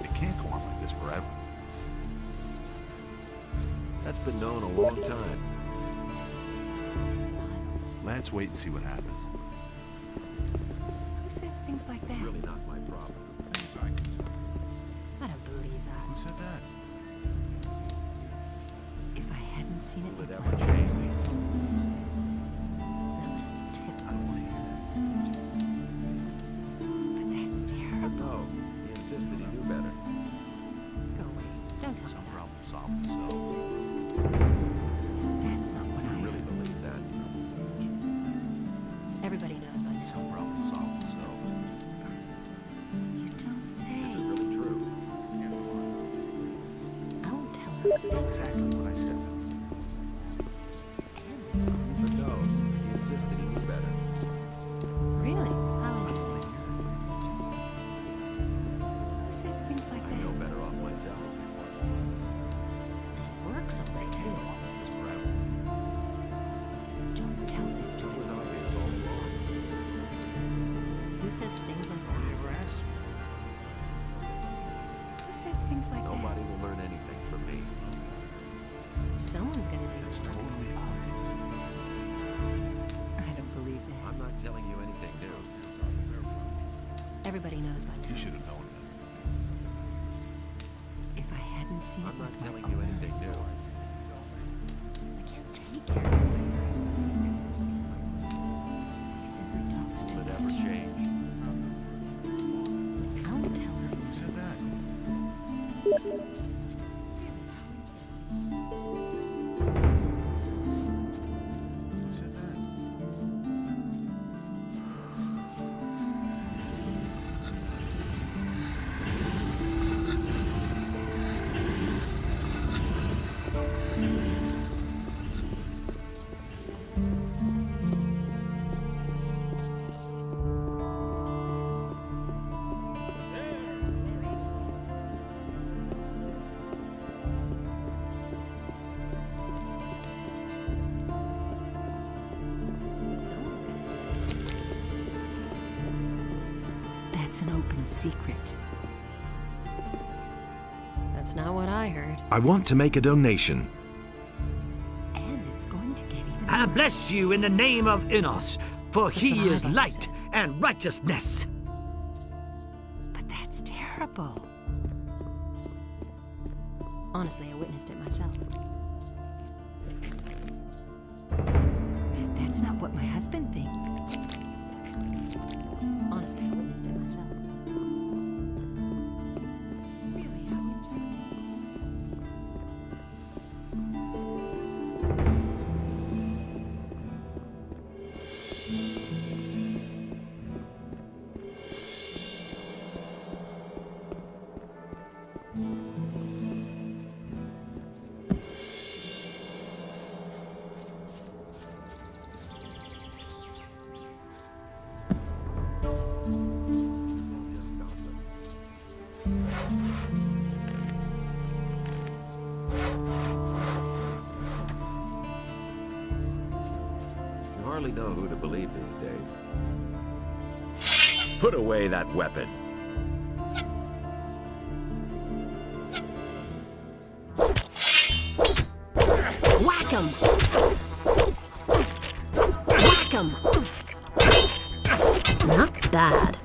It can't go on like this forever. That's been known a long time. Let's wait and see what happens. Who says things like that? It's really not my problem. Things I can tell. I don't believe that. Who said that? If I hadn't seen it Will with it my ever change? Now that's typical. But that's terrible. No, he insisted he knew better. Go away. Don't tell me Some that. problem solved itself. That's not what I I really believe that. Everybody knows by now. Some problem solved itself. You don't say. Is it really true? I won't tell her. That's exactly what I said. And it's going to But no, he insisted he knew better. Really? How interesting. Who says things like I that? know better off myself. And it works all day, too. It's forever. Don't tell this to It was him. obvious all along. Who says things like Nobody that? ever asked me. Who says things like Nobody will learn anything from me. Someone's gonna do It's it. totally obvious. that? I don't believe that. I'm not telling you anything new. Everybody knows by You now. should have known that. If I hadn't seen I'm it not with my telling you own anything eyes. new. I can't take it. He simply talks too Will it much. ever change? I won't tell her. Who said that? Who said that? Someone's gonna do it. That's an open secret. That's not what I heard. I want to make a donation. And it's going to get even I worse. bless you in the name of Innos, for what he I is about to light say. and righteousness. But that's terrible. Honestly, I witnessed it myself. That's not what my husband thinks. Honestly, I witnessed it myself. Really, how interesting. You hardly know who to believe these days. Put away that weapon. Whack him! Whack him! Not bad.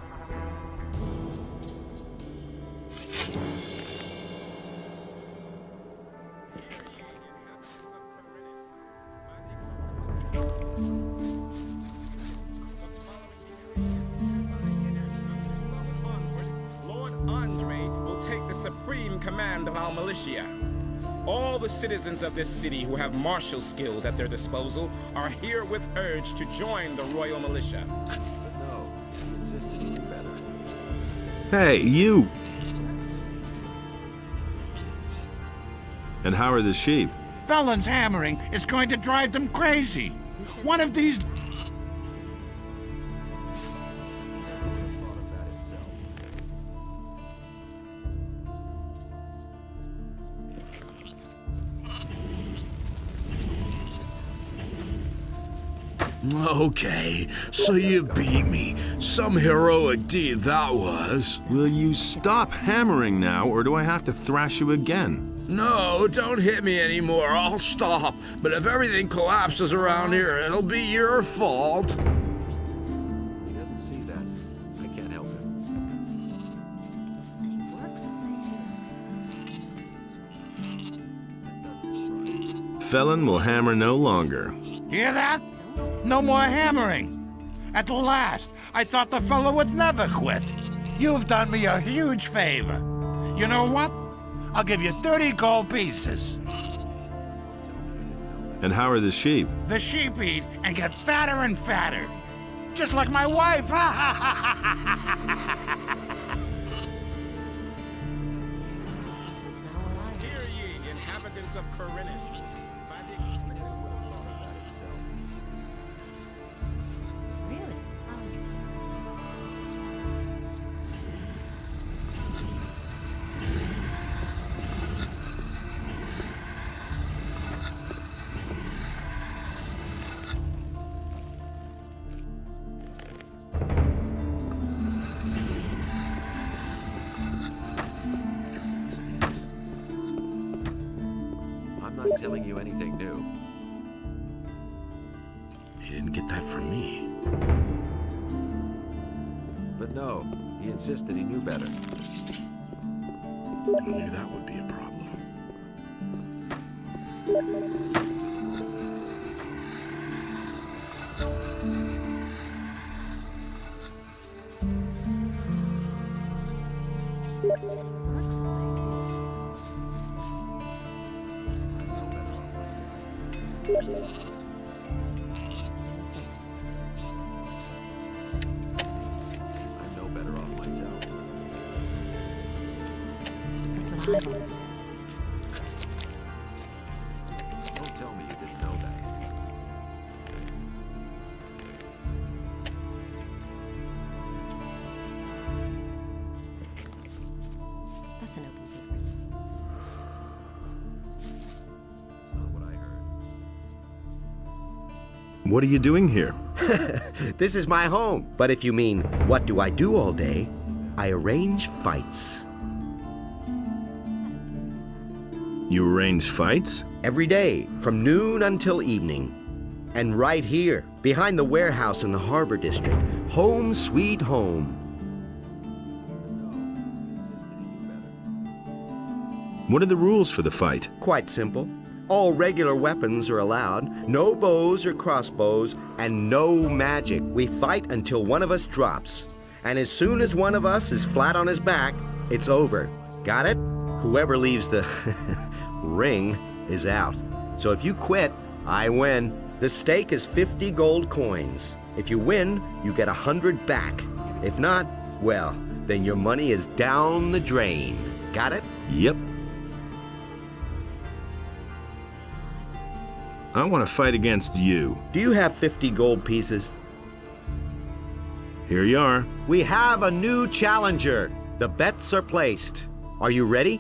Lord Andre will take the supreme command of our militia. All the citizens of this city who have martial skills at their disposal are herewith urged to join the Royal Militia. But no, he insisted he knew better. Hey, you! And how are the sheep? Felon's hammering is going to drive them crazy. One of these... Okay, so you beat me. Some heroic deed that was. Will you stop hammering now, or do I have to thrash you again? No, don't hit me anymore. I'll stop. But if everything collapses around here, it'll be your fault. He doesn't see that. I can't help him. Felon will hammer no longer. Hear that? No more hammering. At last, I thought the fellow would never quit. You've done me a huge favor. You know what? I'll give you 30 gold pieces. And how are the sheep? The sheep eat and get fatter and fatter. Just like my wife. Hear ye, inhabitants of Corinus, by the explicit Really? How interesting. I'm not telling you anything new. He didn't get that from me. But no, he insisted he knew better. I knew that would be a problem. I'm no better off myself. That's what I've always said. Don't tell me you didn't know that. That's an open secret. It's not what I heard. What are you doing here? This is my home. But if you mean, what do I do all day? I arrange fights. You arrange fights? Every day, from noon until evening. And right here, behind the warehouse in the Harbor District. Home sweet home. What are the rules for the fight? Quite simple. All regular weapons are allowed, no bows or crossbows, and no magic. We fight until one of us drops. And as soon as one of us is flat on his back, it's over. Got it? Whoever leaves the ring is out. So if you quit, I win. The stake is 50 gold coins. If you win, you get 100 back. If not, well, then your money is down the drain. Got it? Yep. I want to fight against you. Do you have 50 gold pieces? Here you are. We have a new challenger. The bets are placed. Are you ready?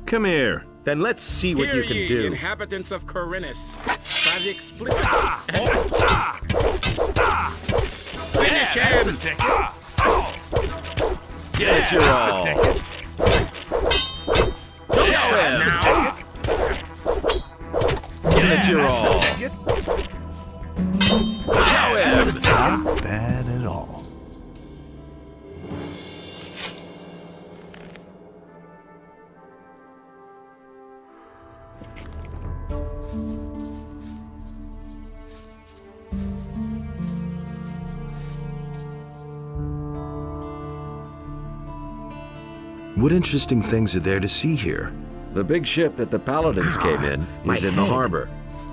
Come here. Then let's see what you can ye, do. Inhabitants of Corinus, by the explicit... Finish him! Give it your all. Don't swear now. Give it your all. Show it. Not bad at all. What interesting things are there to see here? The big ship that the Paladins came in is in the harbor.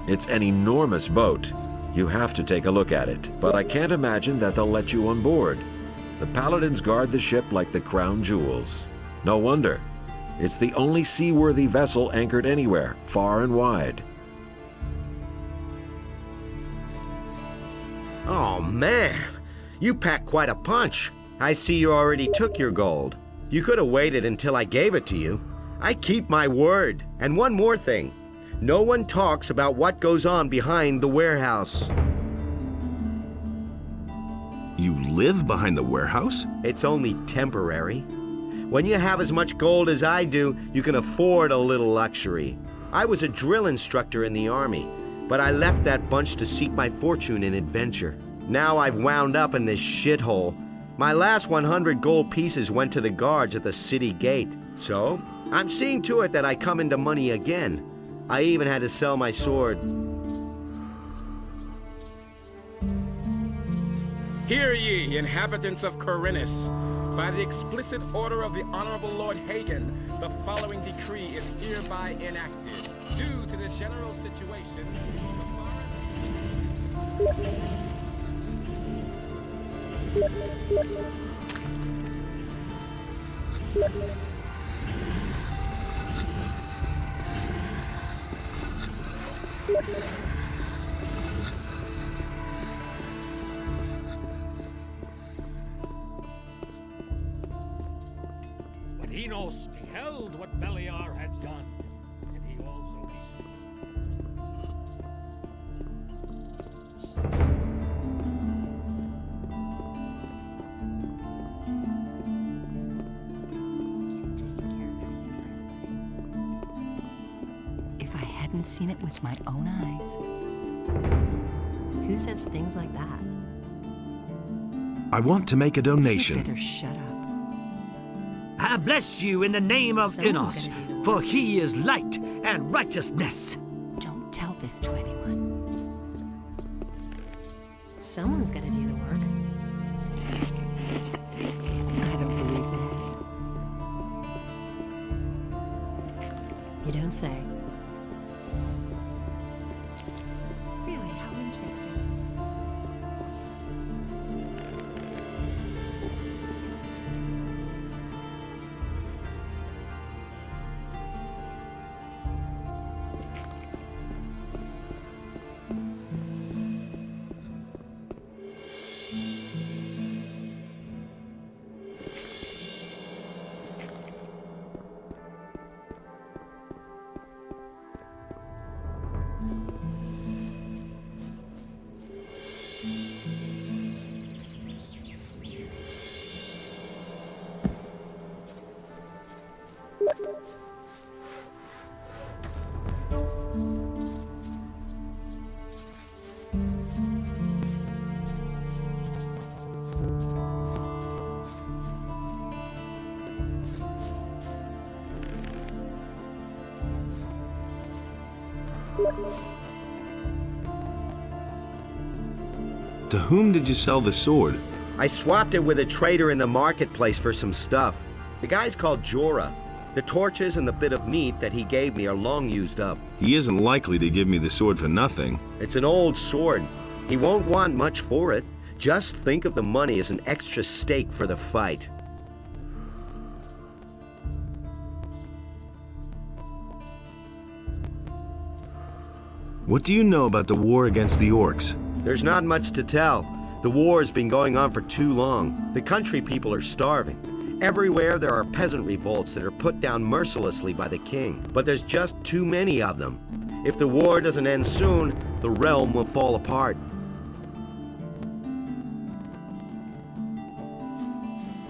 It's an enormous boat. You have to take a look at it, but I can't imagine that they'll let you on board. The Paladins guard the ship like the crown jewels. No wonder. It's the only seaworthy vessel anchored anywhere, far and wide. Oh, man. You packed quite a punch. I see you already took your gold. You could have waited until I gave it to you. I keep my word. And one more thing. No one talks about what goes on behind the warehouse. You live behind the warehouse? It's only temporary. When you have as much gold as I do, you can afford a little luxury. I was a drill instructor in the army, but I left that bunch to seek my fortune in adventure. Now I've wound up in this shithole. My last 100 gold pieces went to the guards at the city gate. So, I'm seeing to it that I come into money again. I even had to sell my sword. Hear ye, inhabitants of Corinus. By the explicit order of the Honorable Lord Hagen, the following decree is hereby enacted. Due to the general situation, But Enos beheld what Beliar had done, and he also If I hadn't seen it with my own eyes. Who says things like that? I want to make a donation. You better shut up. I bless you in the name of Enos, for he is light and righteousness. Don't tell this to anyone. Someone's gonna do the work. I don't believe that. You don't say. Really, how interesting. To whom did you sell the sword? I swapped it with a trader in the marketplace for some stuff. The guy's called Jorah. The torches and the bit of meat that he gave me are long used up. He isn't likely to give me the sword for nothing. It's an old sword. He won't want much for it. Just think of the money as an extra stake for the fight. What do you know about the war against the orcs? There's not much to tell. The war's been going on for too long. The country people are starving. Everywhere there are peasant revolts that are put down mercilessly by the king. But there's just too many of them. If the war doesn't end soon, the realm will fall apart.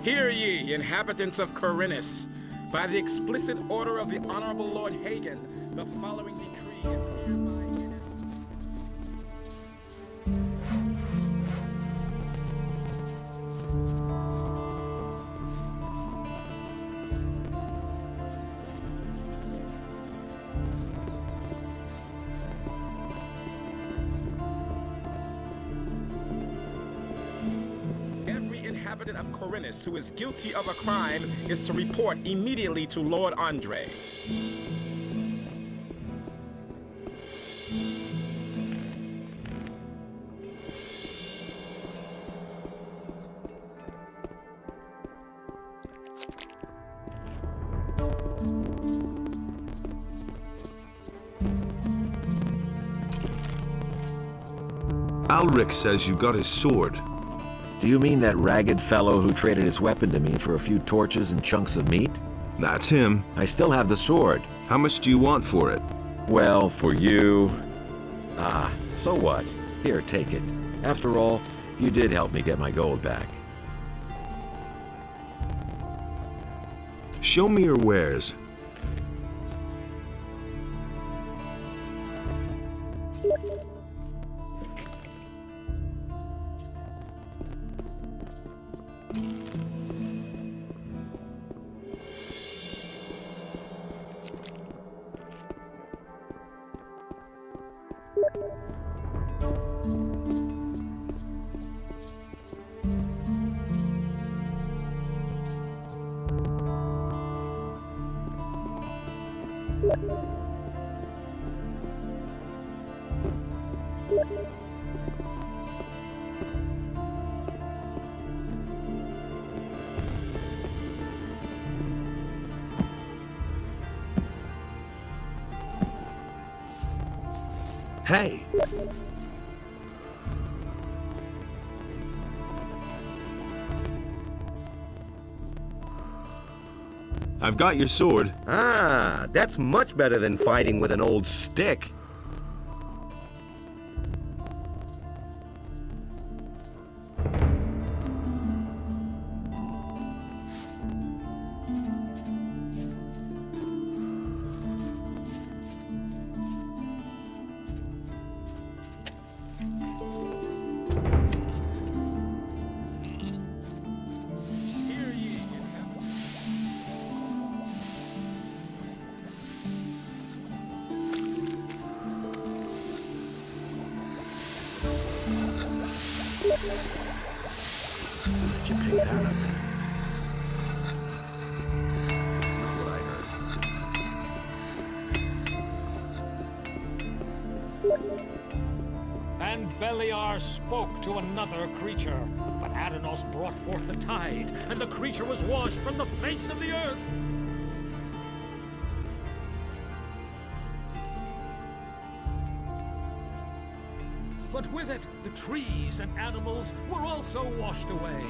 Hear ye, inhabitants of Corinus. By the explicit order of the Honorable Lord Hagen, the following decree is hereby enacted. inhabitant of Corinus who is guilty of a crime is to report immediately to Lord Andre. Alric says you got his sword. Do you mean that ragged fellow who traded his weapon to me for a few torches and chunks of meat? That's him. I still have the sword. How much do you want for it? Well, for you... Ah, so what? Here, take it. After all, you did help me get my gold back. Show me your wares. Hey! I've got your sword. Ah, that's much better than fighting with an old stick. Did you pick that up then? That's not what I heard. And Beliar spoke to another creature, but Adanos brought forth the tide, and the creature was washed from the face of the earth. But with it, the trees and animals were also washed away,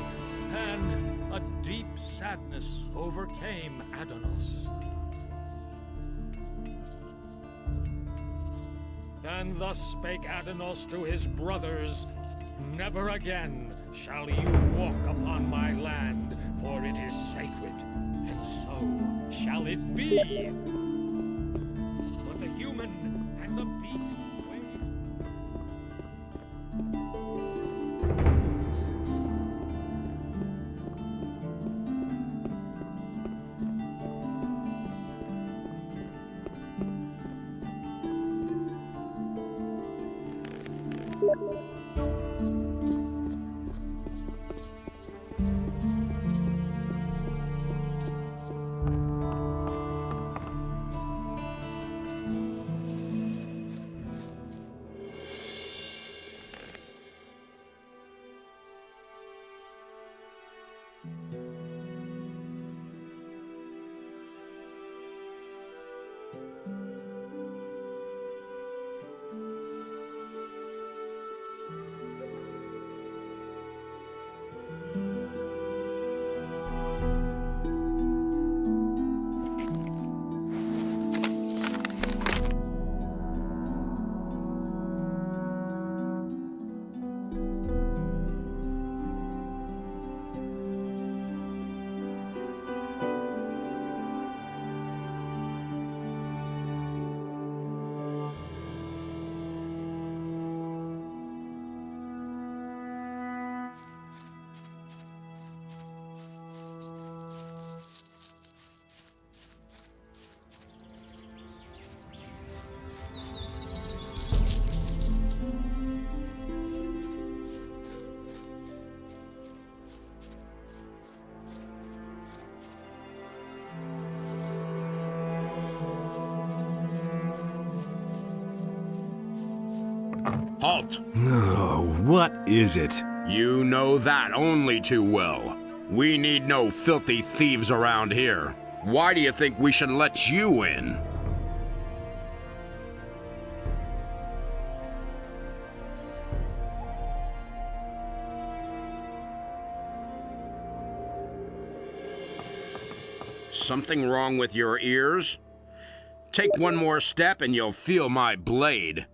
and a deep sadness overcame Adanos. And thus spake Adanos to his brothers, "Never again shall you walk upon my land, for it is sacred, and so shall it be." But the human and the beast Halt! Oh, what is it? You know that only too well. We need no filthy thieves around here. Why do you think we should let you in? Something wrong with your ears? Take one more step and you'll feel my blade.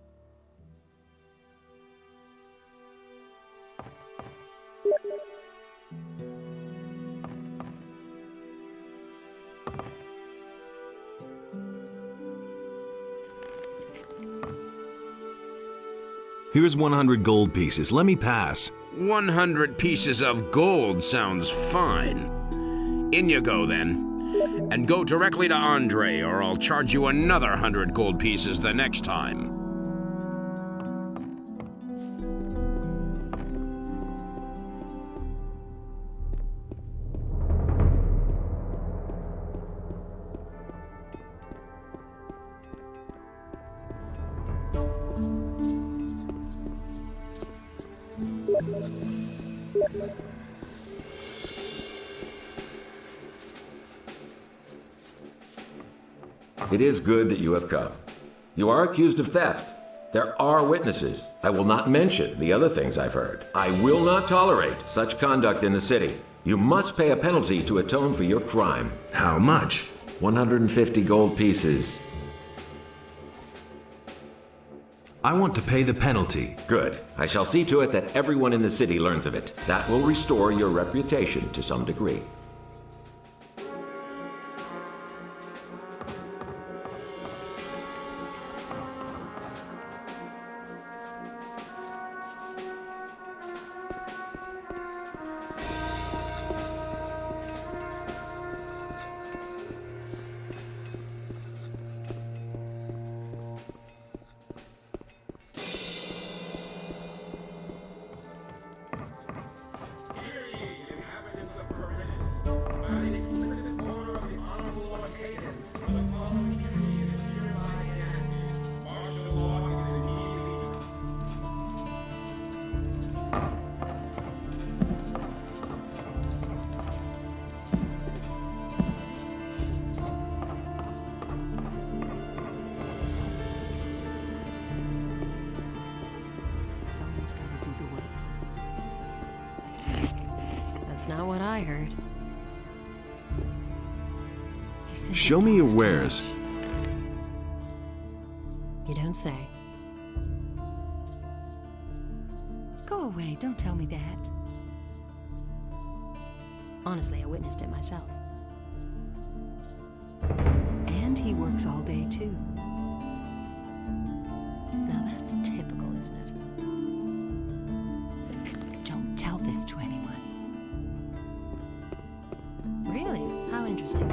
Here's 100 gold pieces. Let me pass. 100 pieces of gold sounds fine. In you go, then. And go directly to Andre, or I'll charge you another 100 gold pieces the next time. It is good that you have come. You are accused of theft. There are witnesses. I will not mention the other things I've heard. I will not tolerate such conduct in the city. You must pay a penalty to atone for your crime. How much? 150 gold pieces. I want to pay the penalty. Good. I shall see to it that everyone in the city learns of it. That will restore your reputation to some degree. Someone's got to do the work. That's not what I heard. Show me your wares. You don't say. Go away, don't tell me that. Honestly, I witnessed it myself. And he works all day, too. Now that's typical, isn't it? Don't tell this to anyone. Really? How interesting.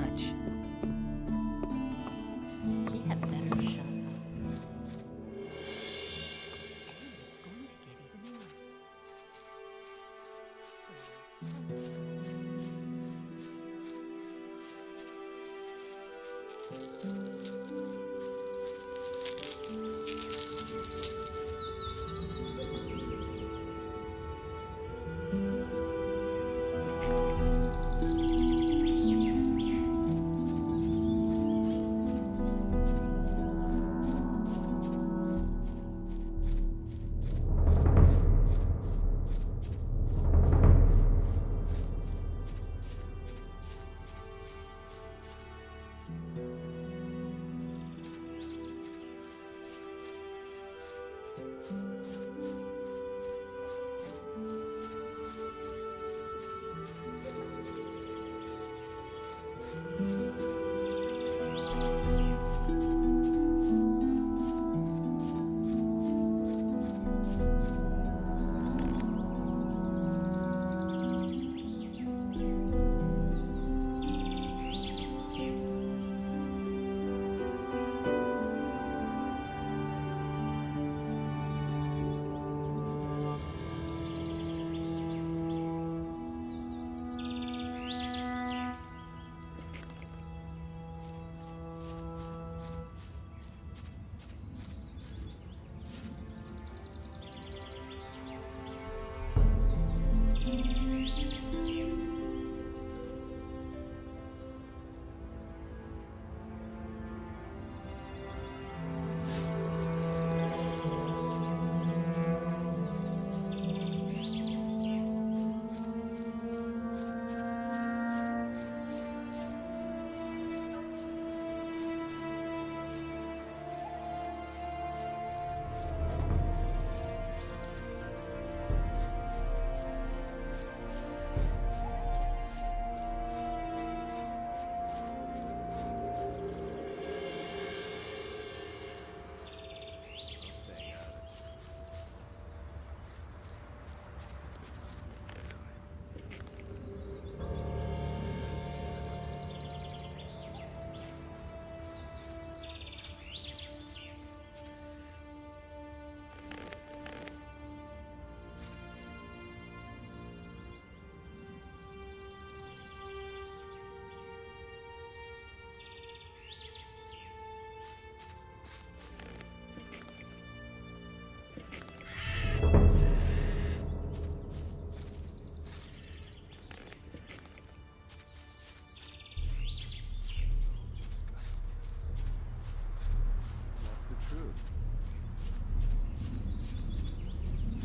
much. He had better shut up. It's going to get even worse.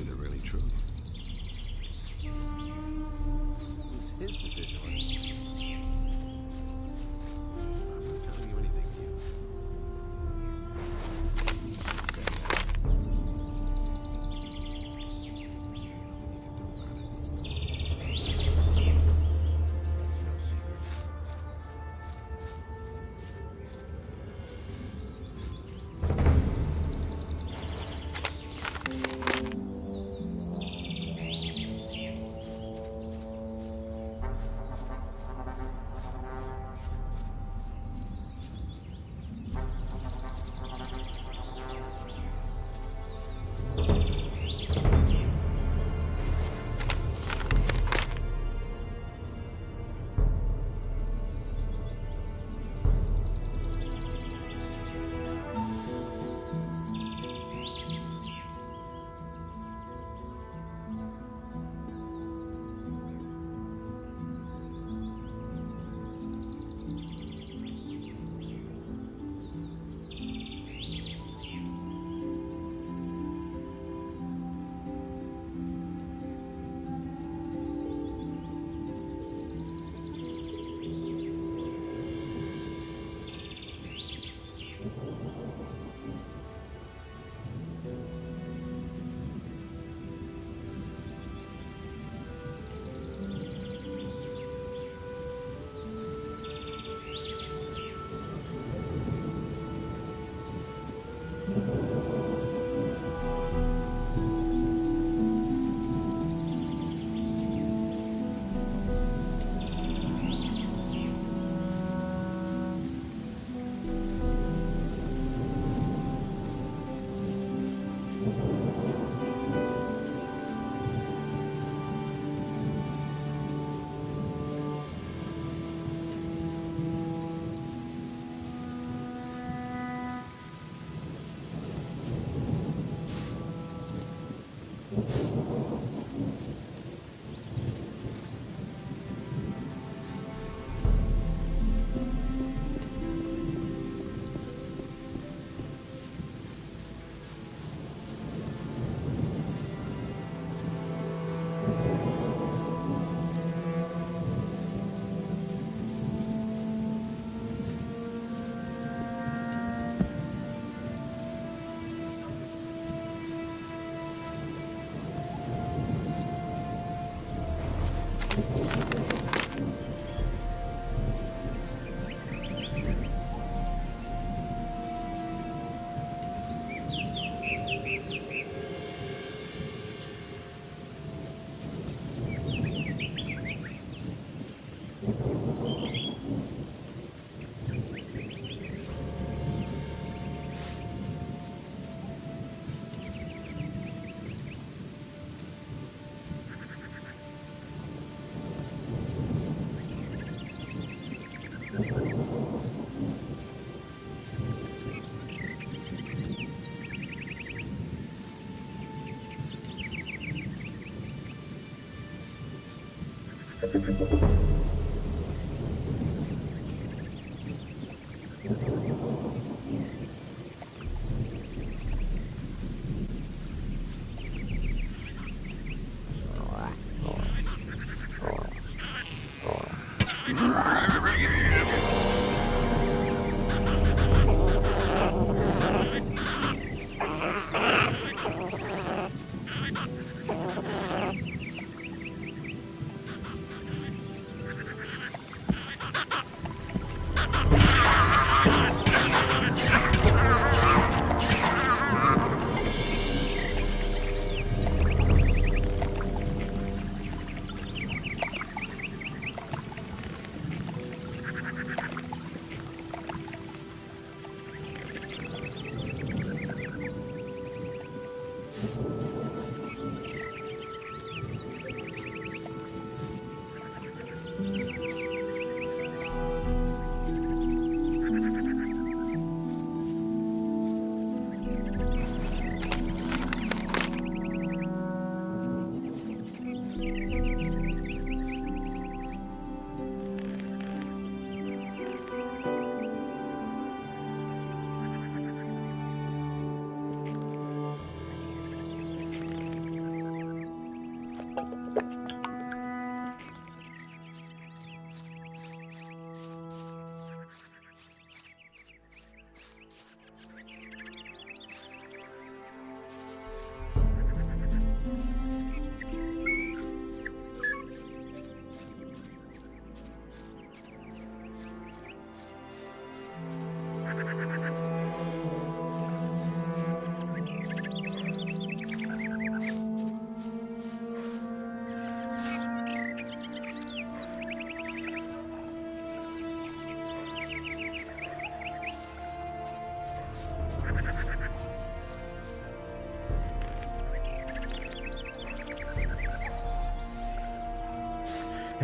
Is it really true? It's his decision. I'm not telling you anything new.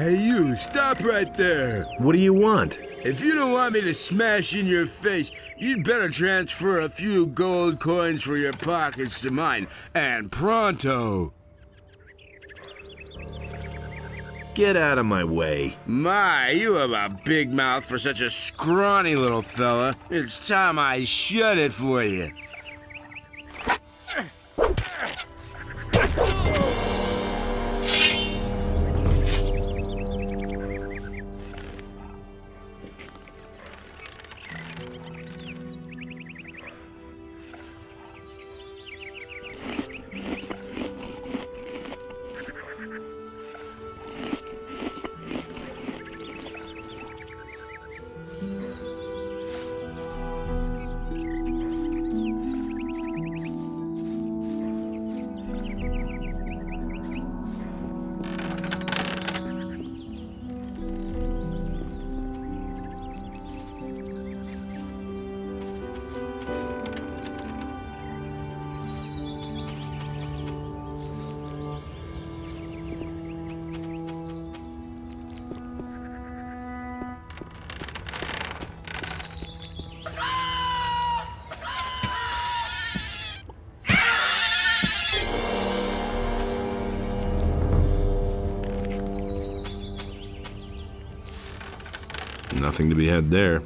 Hey, you, stop right there. What do you want? If you don't want me to smash in your face, you'd better transfer a few gold coins for your pockets to mine, and pronto. Get out of my way. My, you have a big mouth for such a scrawny little fella. It's time I shut it for you. Nothing to be had there.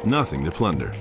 Nothing to plunder.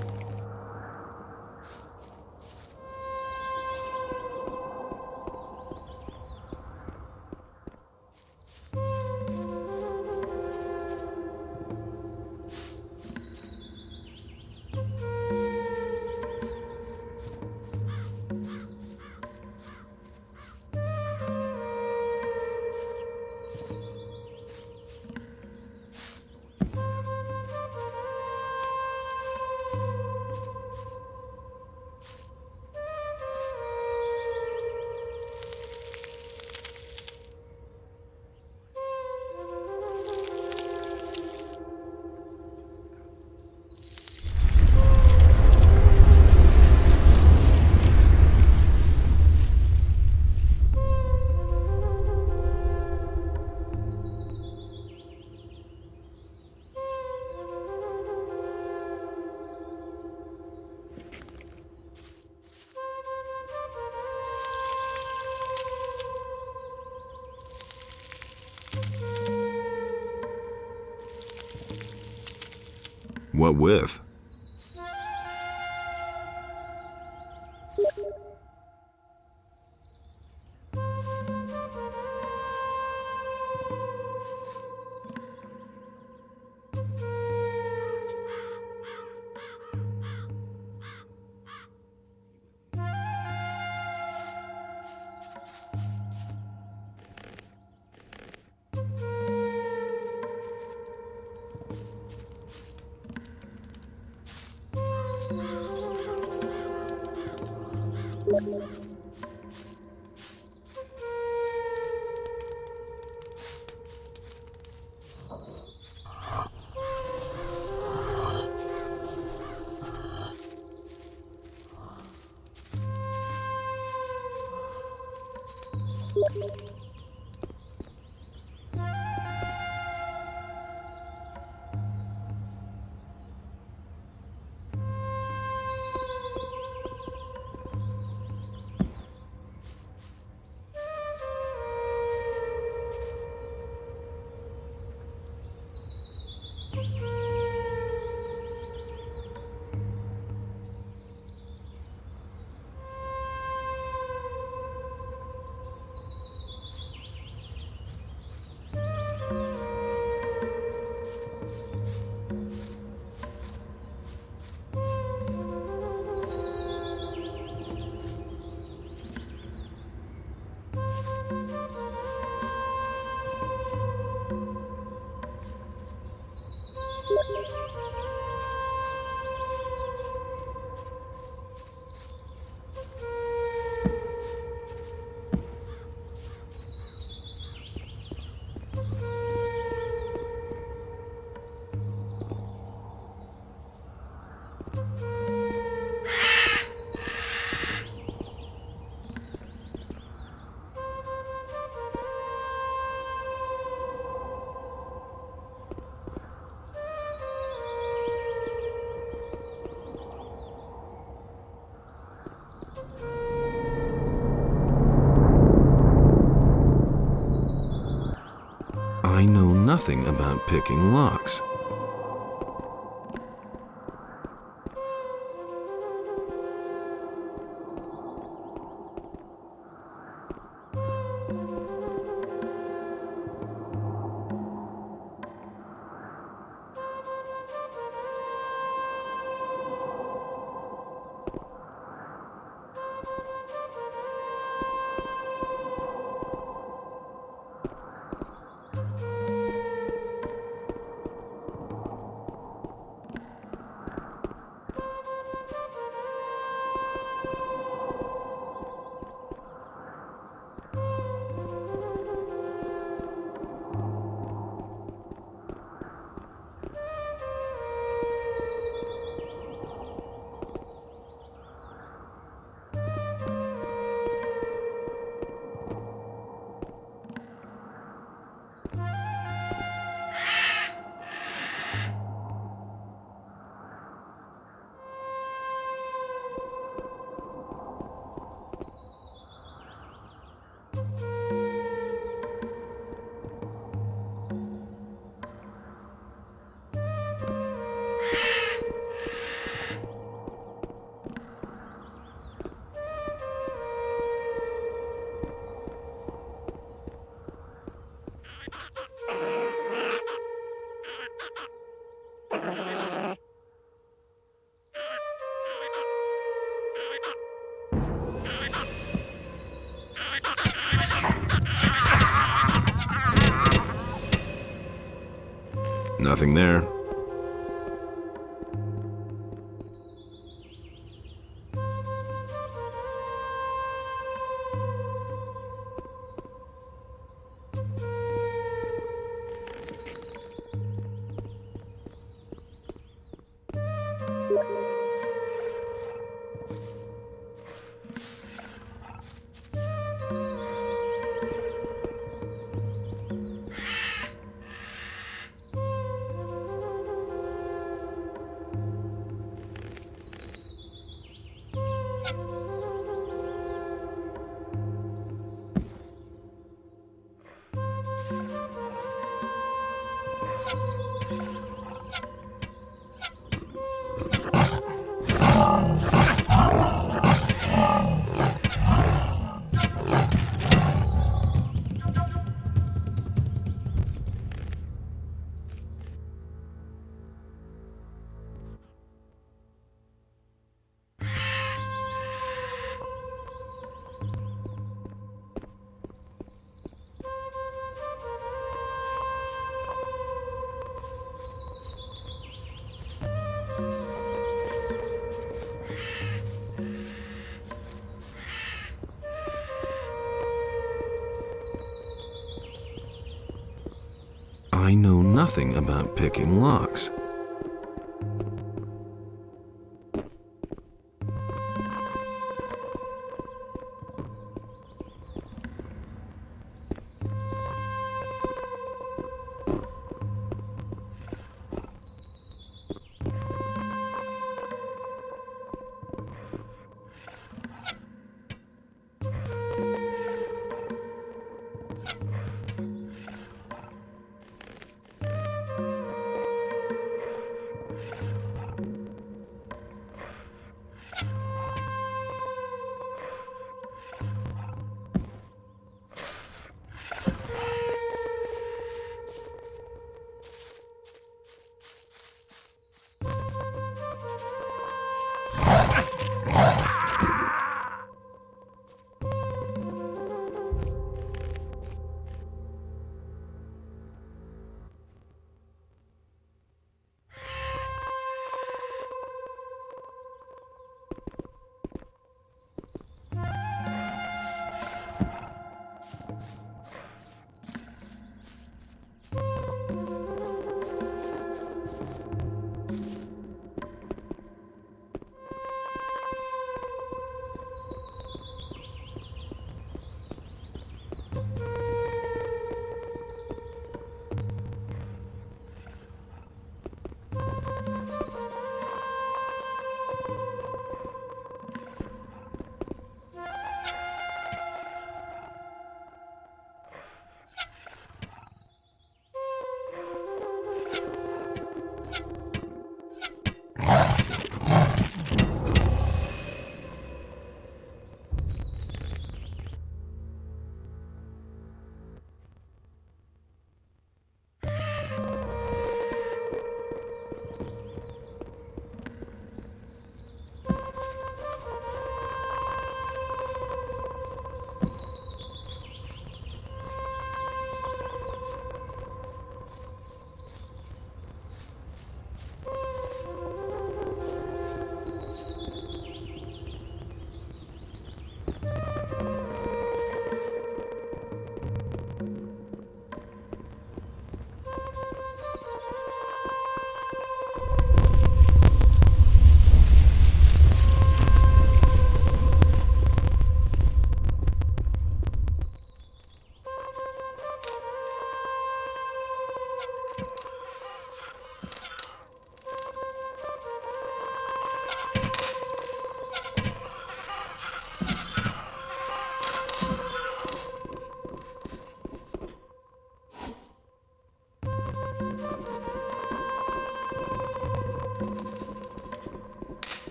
What with? nothing about picking locks. Nothing there. I know nothing about picking locks.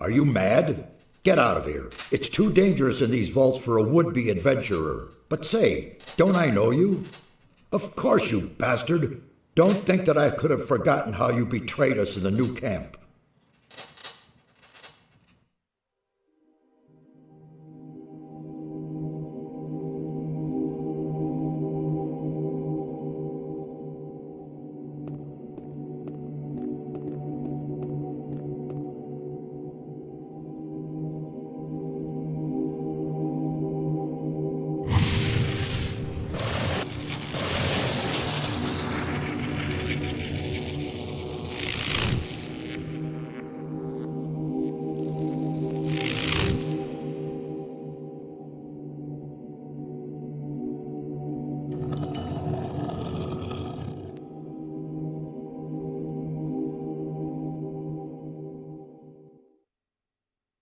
Are you mad? Get out of here. It's too dangerous in these vaults for a would-be adventurer. But say, don't I know you? Of course, you bastard. Don't think that I could have forgotten how you betrayed us in the new camp.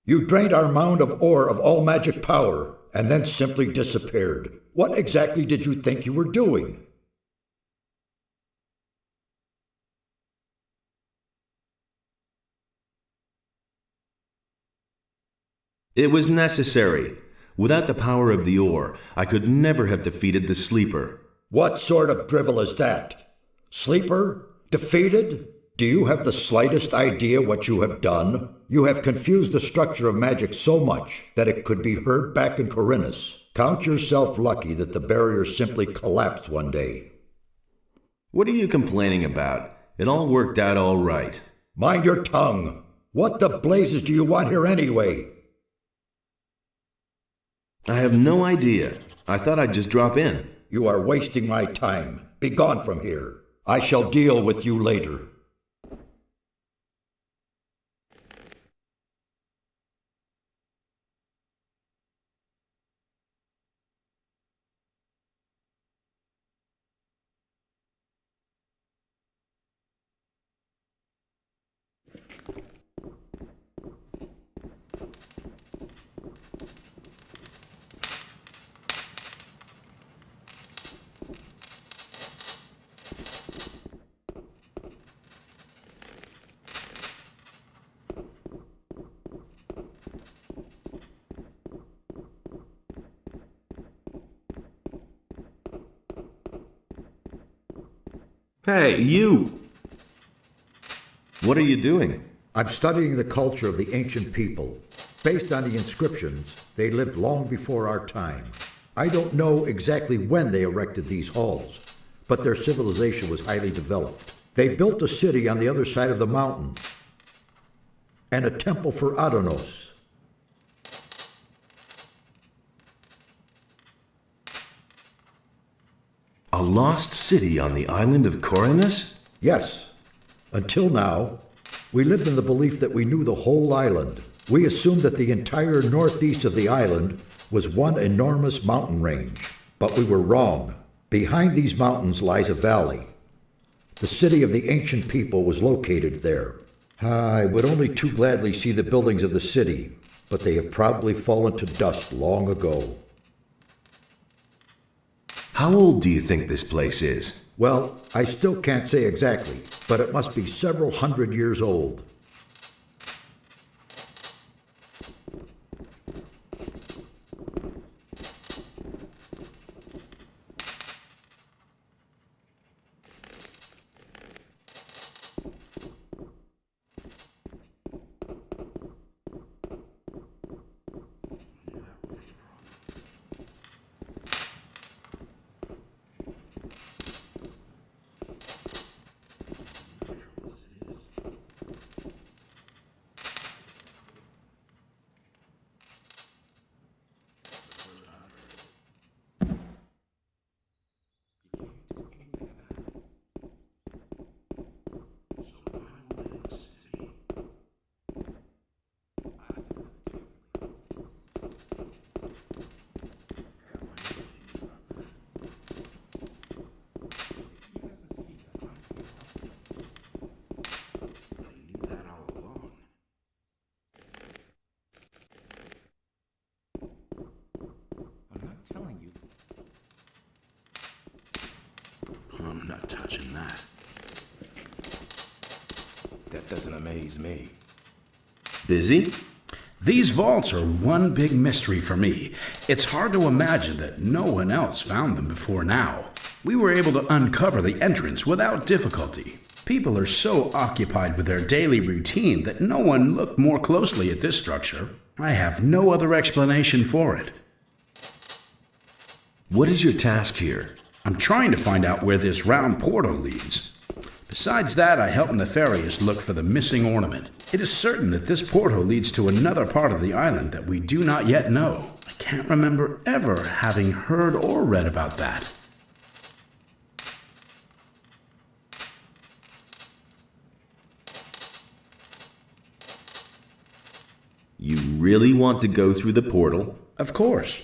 You drained our mound of ore of all magic power, and then simply disappeared. What exactly did you think you were doing? It was necessary. Without the power of the ore, I could never have defeated the Sleeper. What sort of drivel is that? Sleeper? Defeated? Do you have the slightest idea what you have done? You have confused the structure of magic so much that it could be heard back in Corinus. Count yourself lucky that the barrier simply collapsed one day. What are you complaining about? It all worked out all right. Mind your tongue! What the blazes do you want here anyway? I have no idea. I thought I'd just drop in. You are wasting my time. Be gone from here. I shall deal with you later. Hey, you! What are you doing? I'm studying the culture of the ancient people. Based on the inscriptions, they lived long before our time. I don't know exactly when they erected these halls, but their civilization was highly developed. They built a city on the other side of the mountains, and a temple for Adonos. A lost city on the island of Corinus? Yes. Until now, we lived in the belief that we knew the whole island. We assumed that the entire northeast of the island was one enormous mountain range. But we were wrong. Behind these mountains lies a valley. The city of the ancient people was located there. I would only too gladly see the buildings of the city, but they have probably fallen to dust long ago. How old do you think this place is? Well, I still can't say exactly, but it must be several hundred years old. Telling you. I'm not touching that. That doesn't amaze me. Busy? These vaults are one big mystery for me. It's hard to imagine that no one else found them before now. We were able to uncover the entrance without difficulty. People are so occupied with their daily routine that no one looked more closely at this structure. I have no other explanation for it. What is your task here? I'm trying to find out where this round portal leads. Besides that, I help Nefarious look for the missing ornament. It is certain that this portal leads to another part of the island that we do not yet know. I can't remember ever having heard or read about that. You really want to go through the portal? Of course.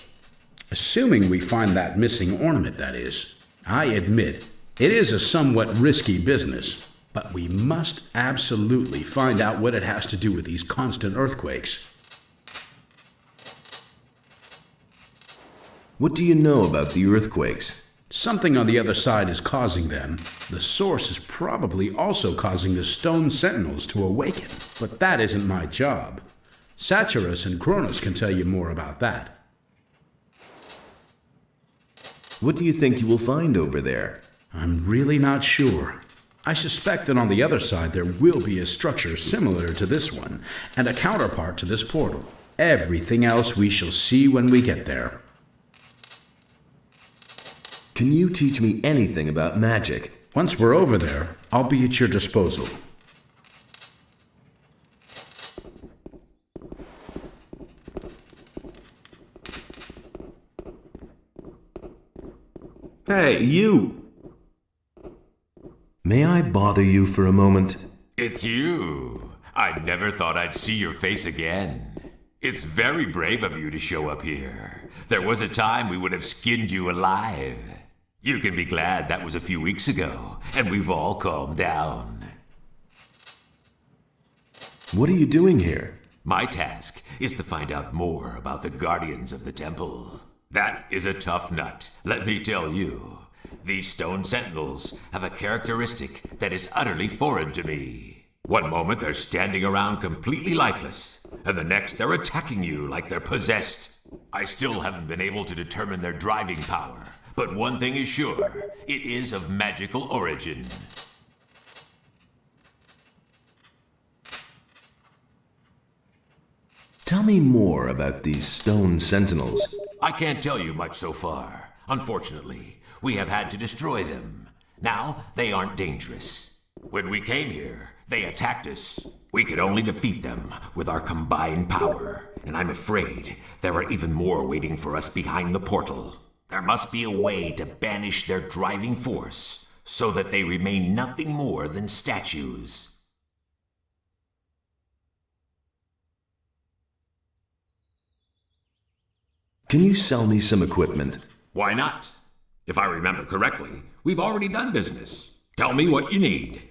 Assuming we find that missing ornament, that is. I admit, it is a somewhat risky business, but we must absolutely find out what it has to do with these constant earthquakes. What do you know about the earthquakes? Something on the other side is causing them. The source is probably also causing the stone sentinels to awaken, but that isn't my job. Satyrus and Kronos can tell you more about that. What do you think you will find over there? I'm really not sure. I suspect that on the other side there will be a structure similar to this one, and a counterpart to this portal. Everything else we shall see when we get there. Can you teach me anything about magic? Once we're over there, I'll be at your disposal. Hey, you! May I bother you for a moment? It's you. I never thought I'd see your face again. It's very brave of you to show up here. There was a time we would have skinned you alive. You can be glad that was a few weeks ago, and we've all calmed down. What are you doing here? My task is to find out more about the Guardians of the Temple. That is a tough nut, let me tell you. These stone sentinels have a characteristic that is utterly foreign to me. One moment they're standing around completely lifeless, and the next they're attacking you like they're possessed. I still haven't been able to determine their driving power, but one thing is sure, it is of magical origin. Tell me more about these stone sentinels. I can't tell you much so far. Unfortunately, we have had to destroy them. Now, they aren't dangerous. When we came here, they attacked us. We could only defeat them with our combined power, and I'm afraid there are even more waiting for us behind the portal. There must be a way to banish their driving force, so that they remain nothing more than statues. Can you sell me some equipment? Why not? If I remember correctly, we've already done business. Tell me what you need.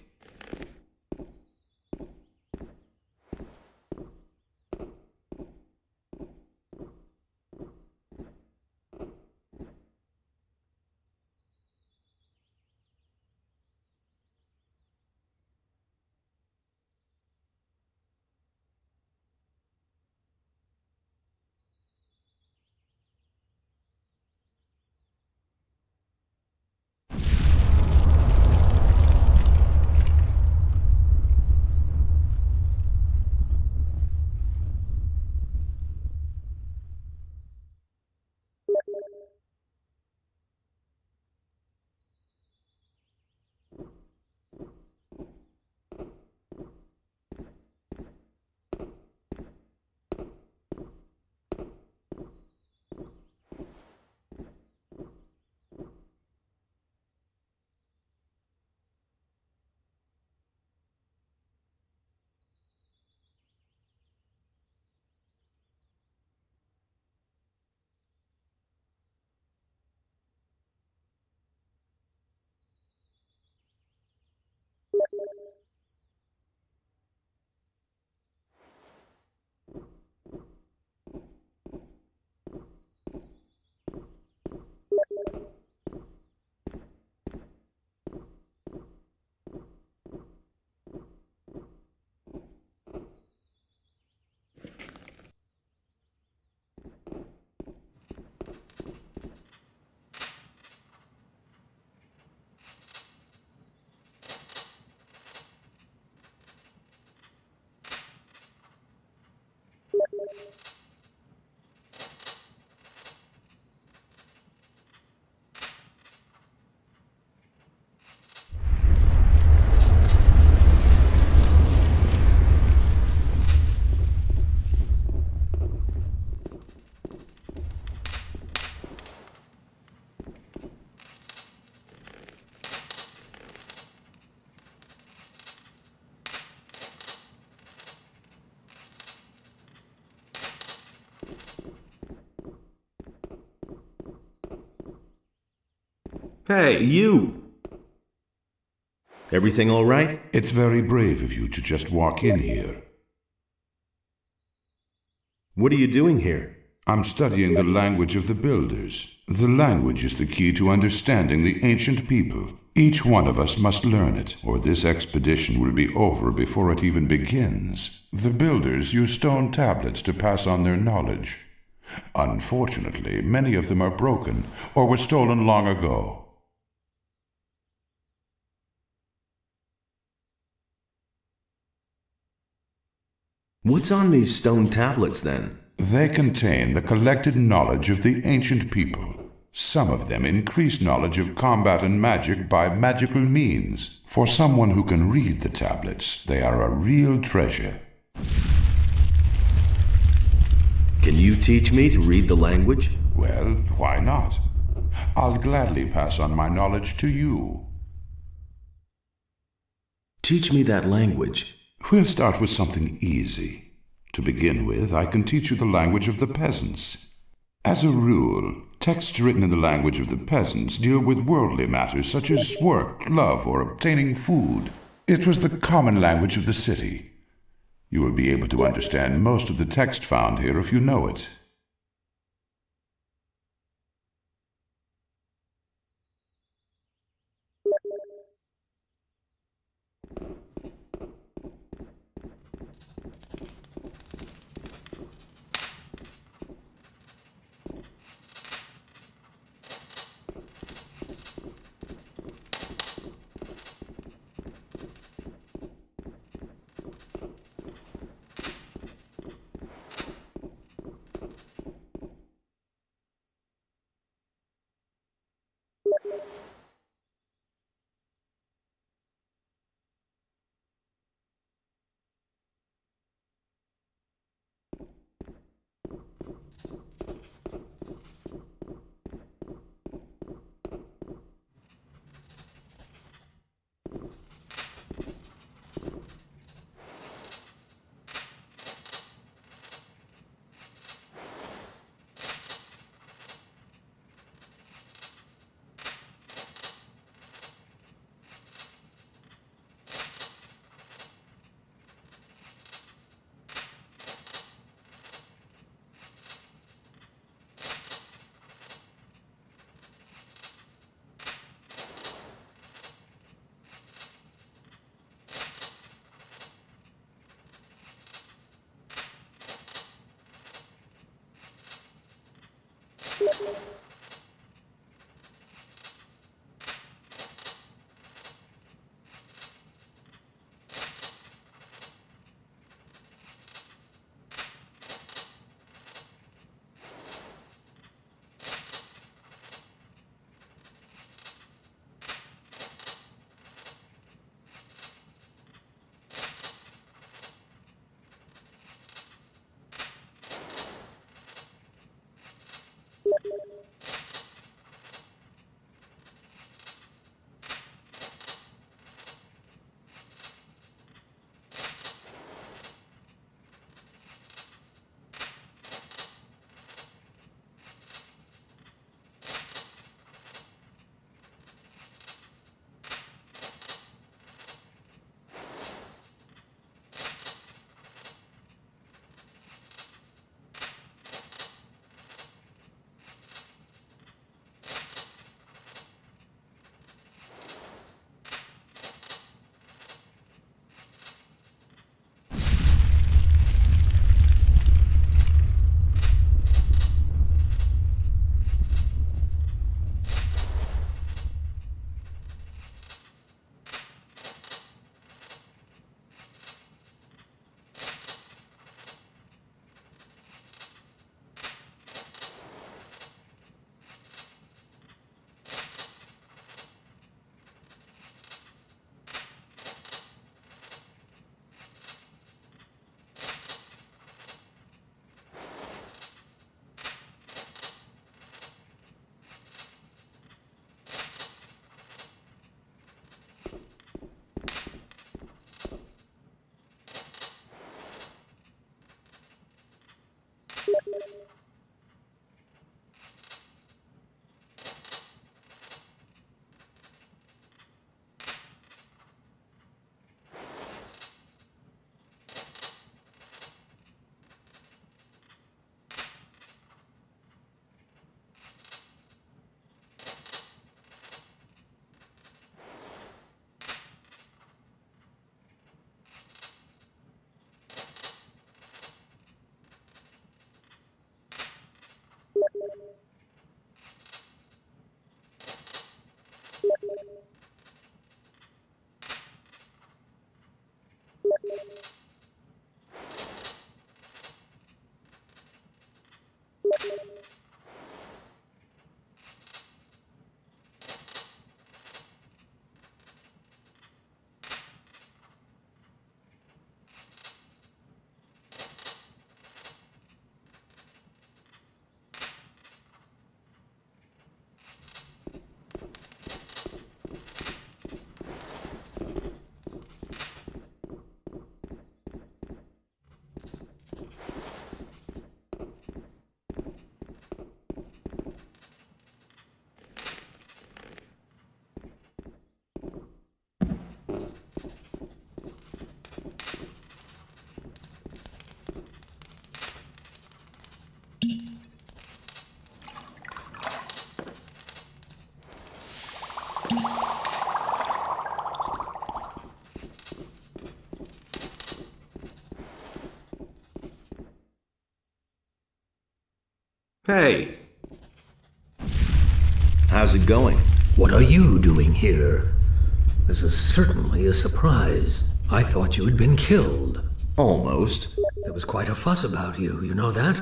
Hey, you! Everything all right? It's very brave of you to just walk in here. What are you doing here? I'm studying the language of the builders. The language is the key to understanding the ancient people. Each one of us must learn it, or this expedition will be over before it even begins. The builders use stone tablets to pass on their knowledge. Unfortunately, many of them are broken or were stolen long ago. What's on these stone tablets then? They contain the collected knowledge of the ancient people. Some of them increase knowledge of combat and magic by magical means. For someone who can read the tablets, they are a real treasure. Can you teach me to read the language? Well, why not? I'll gladly pass on my knowledge to you. Teach me that language. We'll start with something easy. To begin with, I can teach you the language of the peasants. As a rule, texts written in the language of the peasants deal with worldly matters such as work, love, or obtaining food. It was the common language of the city. You will be able to understand most of the text found here if you know it. Hey! How's it going? What are you doing here? This is certainly a surprise. I thought you had been killed. Almost. There was quite a fuss about you, you know that?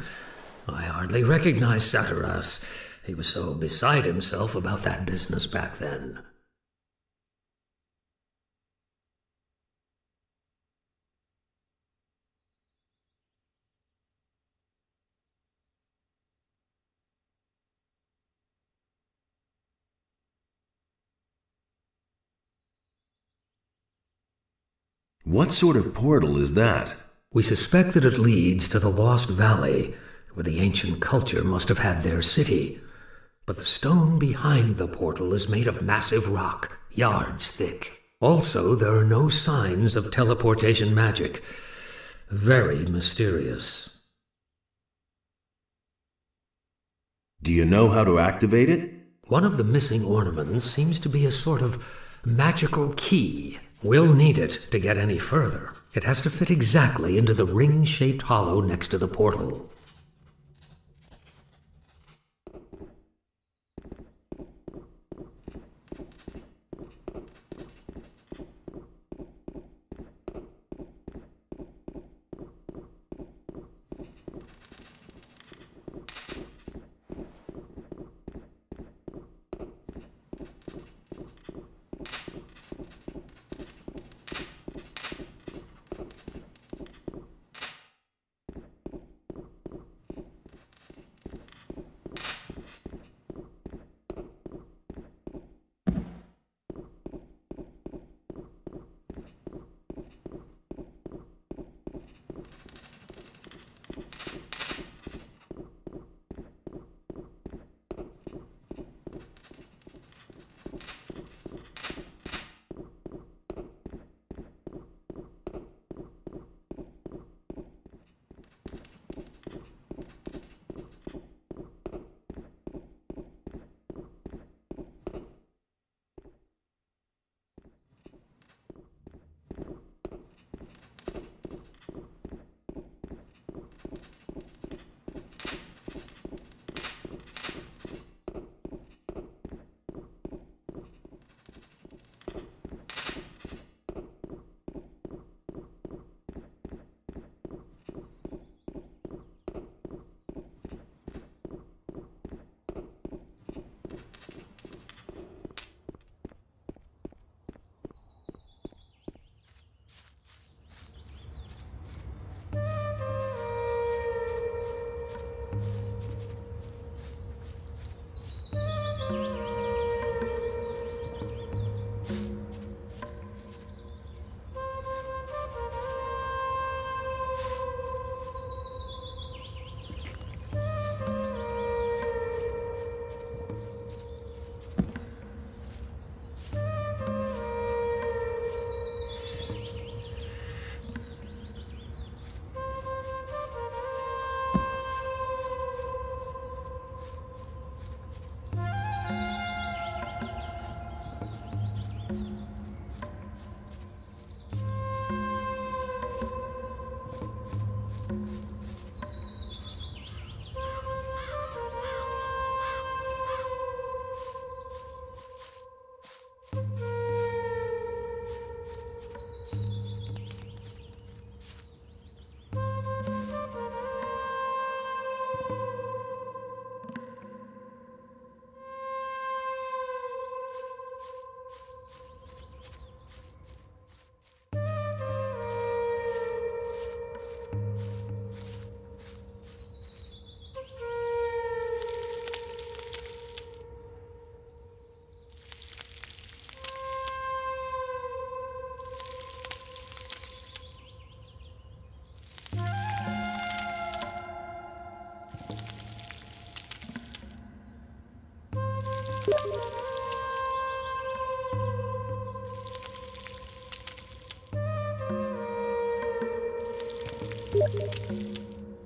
I hardly recognized Satiras. He was so beside himself about that business back then. What sort of portal is that? We suspect that it leads to the Lost Valley, where the ancient culture must have had their city. But the stone behind the portal is made of massive rock, yards thick. Also, there are no signs of teleportation magic. Very mysterious. Do you know how to activate it? One of the missing ornaments seems to be a sort of magical key. We'll need it to get any further. It has to fit exactly into the ring-shaped hollow next to the portal.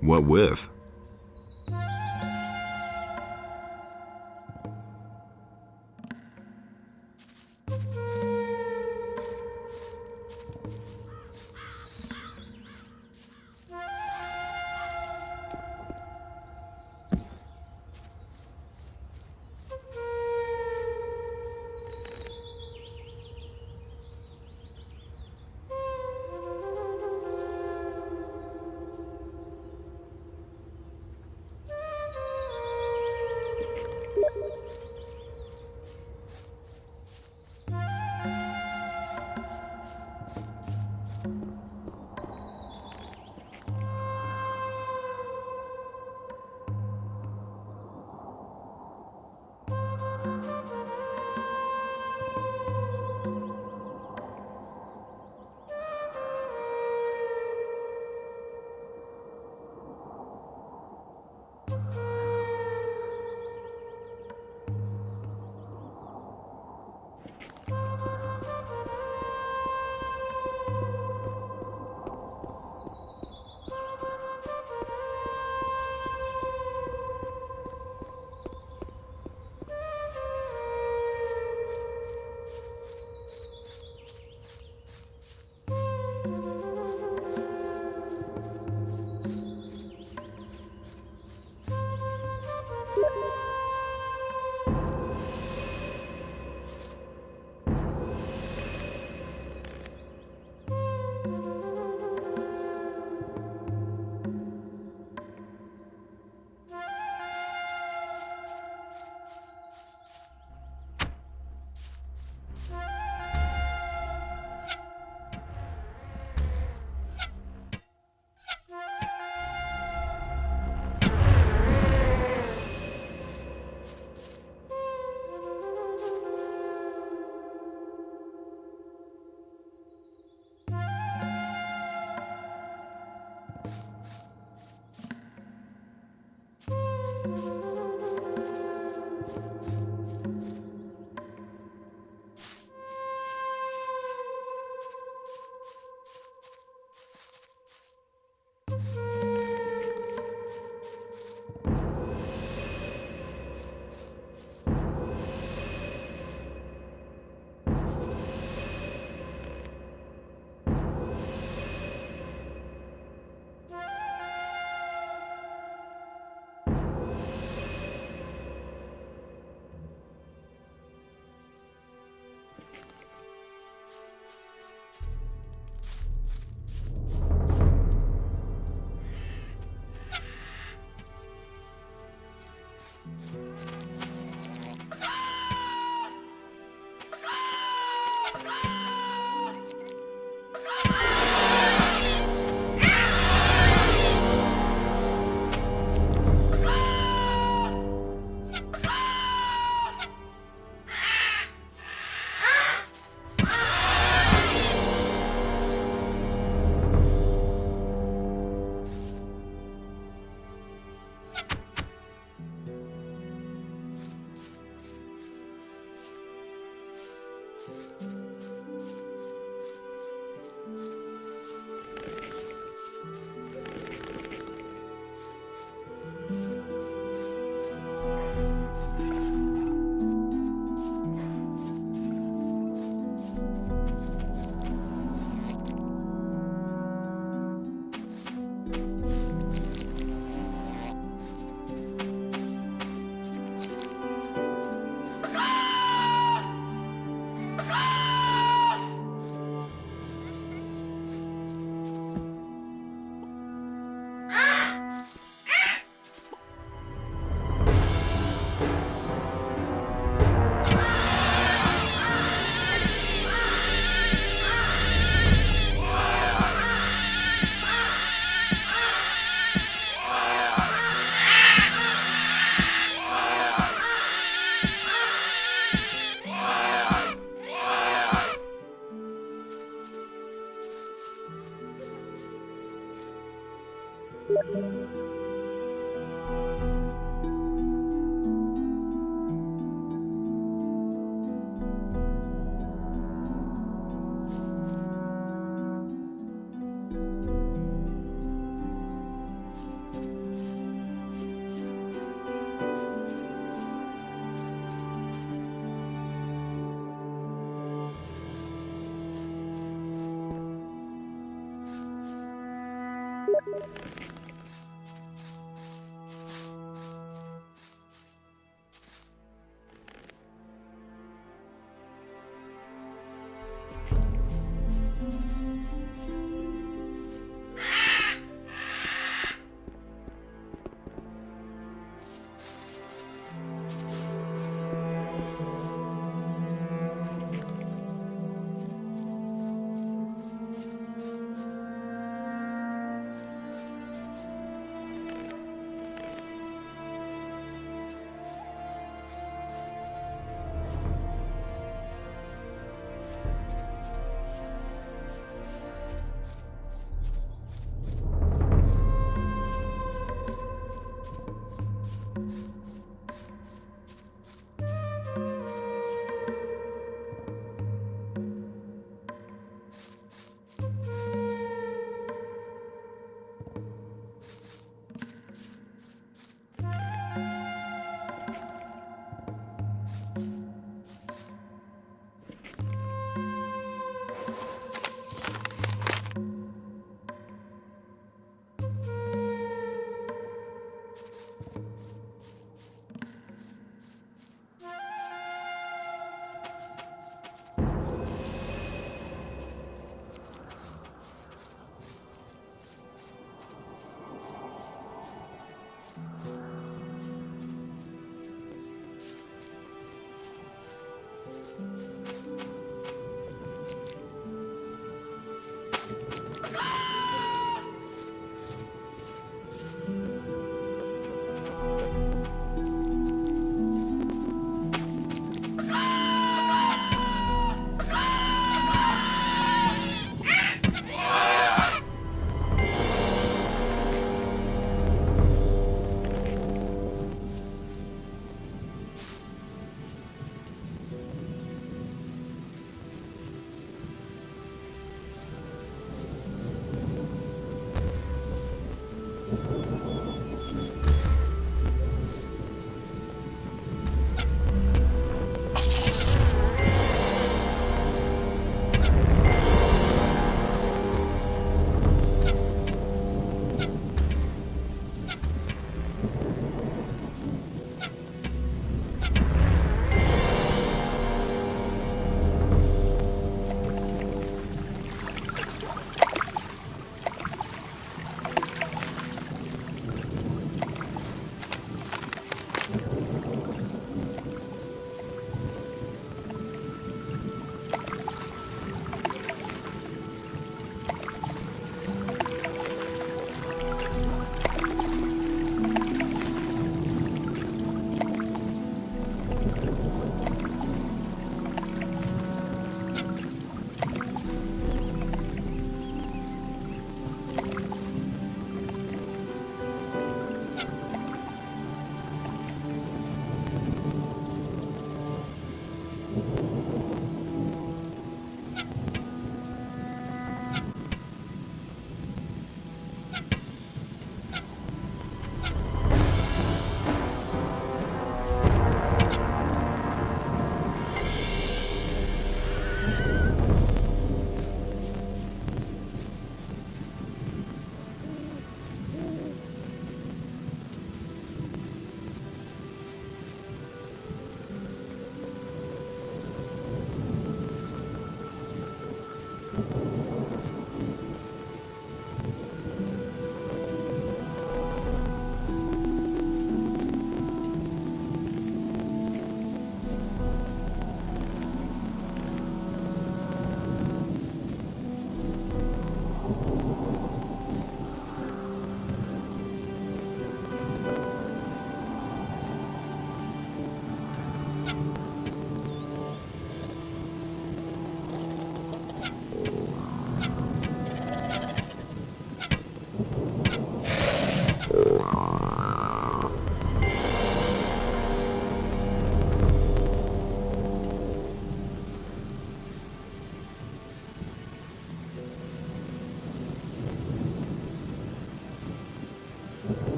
What with?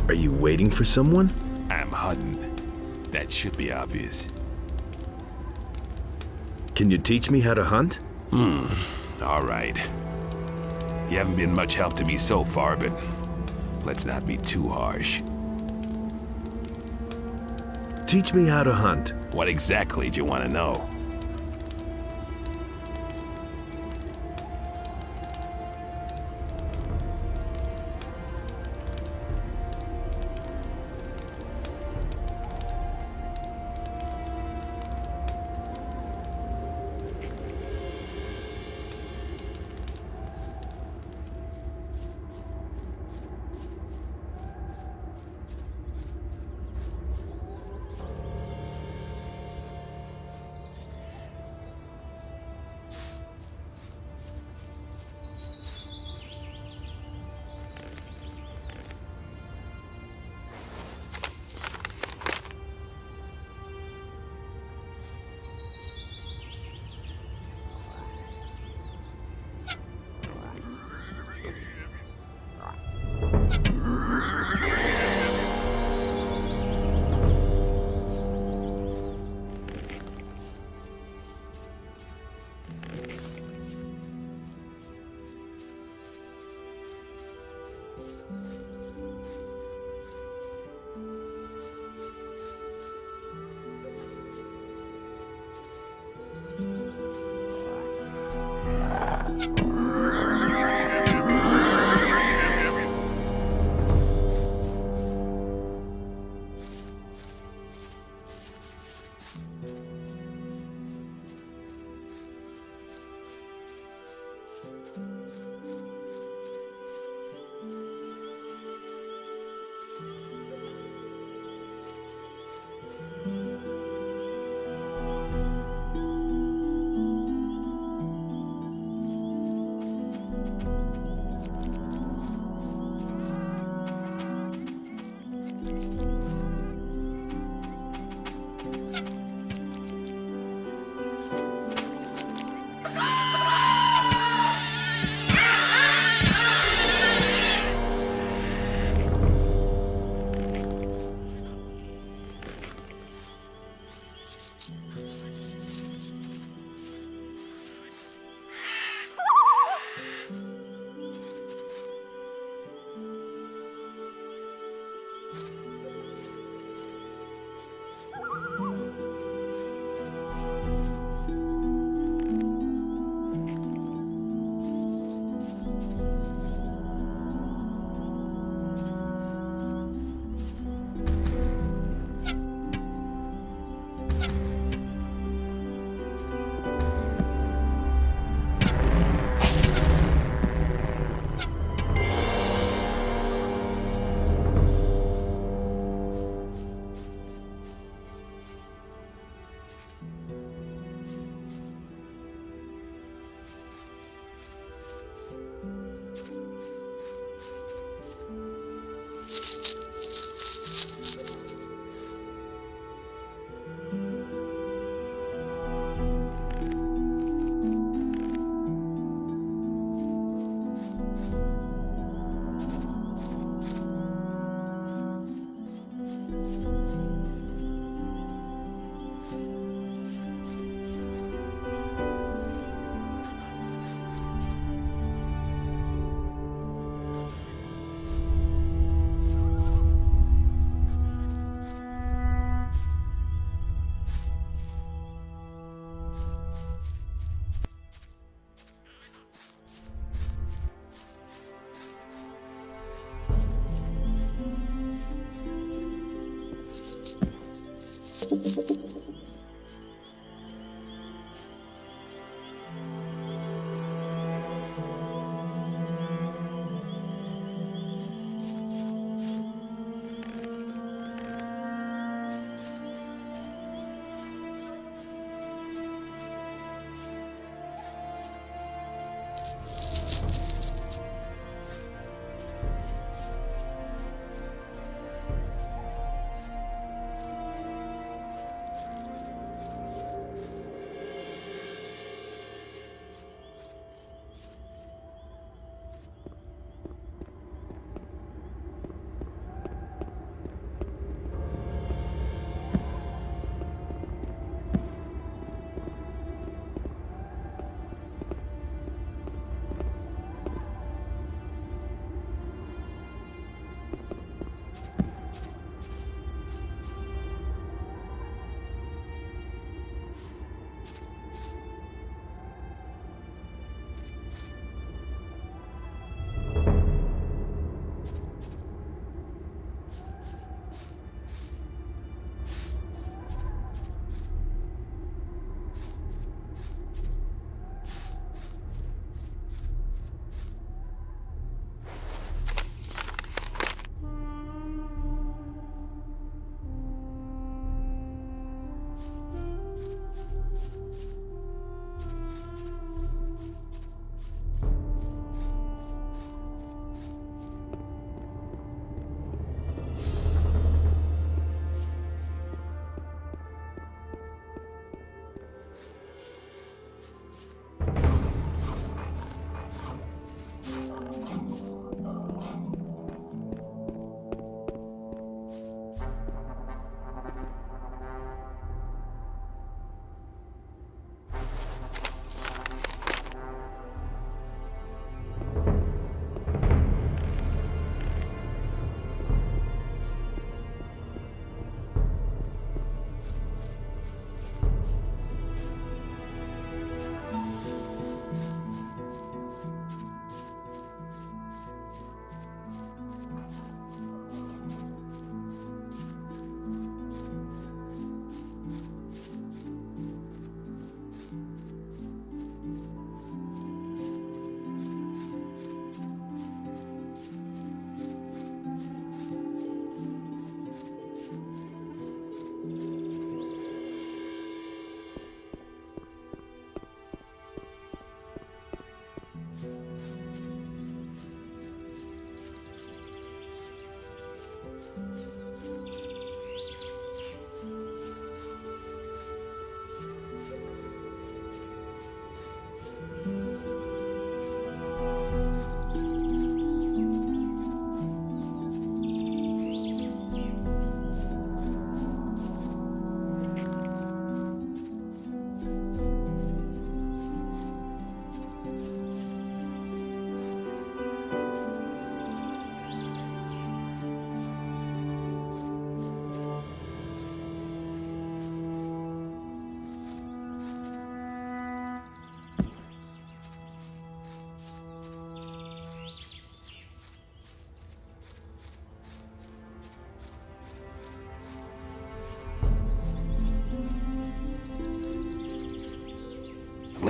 Are you waiting for someone? I'm hunting. That should be obvious. Can you teach me how to hunt? All right. You haven't been much help to me so far, but let's not be too harsh. Teach me how to hunt. What exactly do you want to know?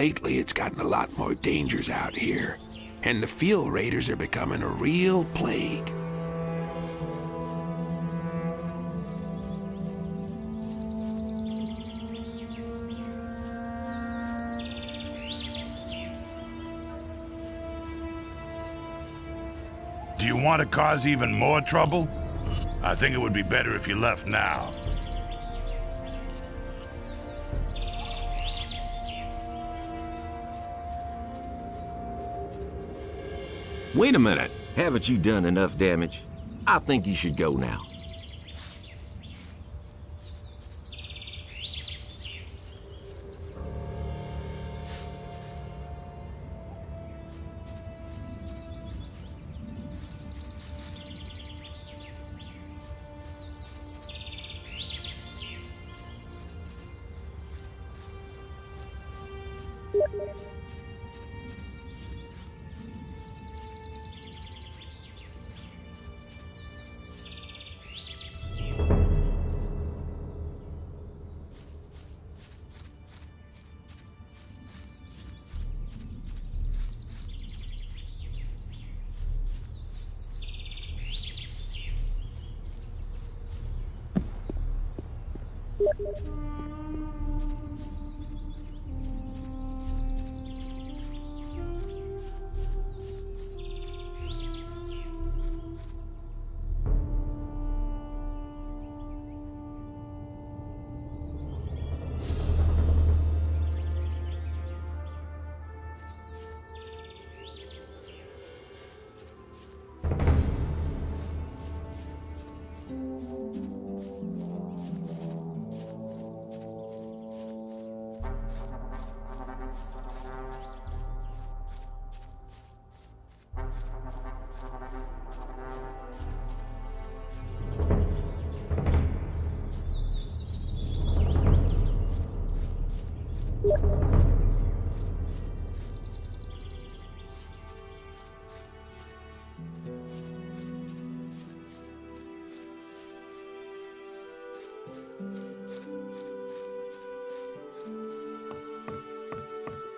Lately, it's gotten a lot more dangers out here, and the field raiders are becoming a real plague. Do you want to cause even more trouble? I think it would be better if you left now. Wait a minute. Haven't you done enough damage? I think you should go now.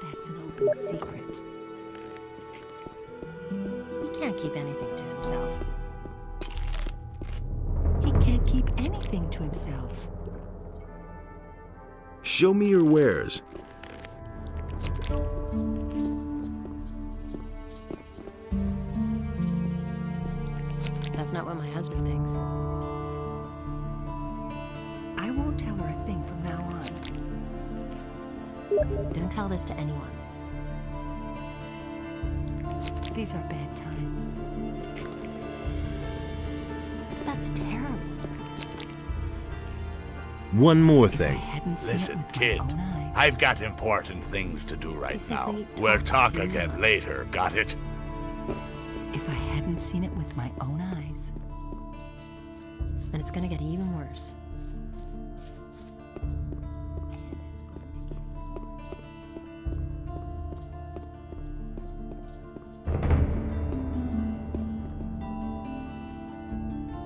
That's an open secret. He can't keep anything to himself. He can't keep anything to himself. Show me your wares. That's not what my husband thinks. I won't tell her a thing from now on. Don't tell this to anyone. These are bad times. That's terrible. One more thing. Listen, kid, I've got important things to do right now. We'll talk again later, got it? If I hadn't seen it with my own eyes. And it's gonna get even worse.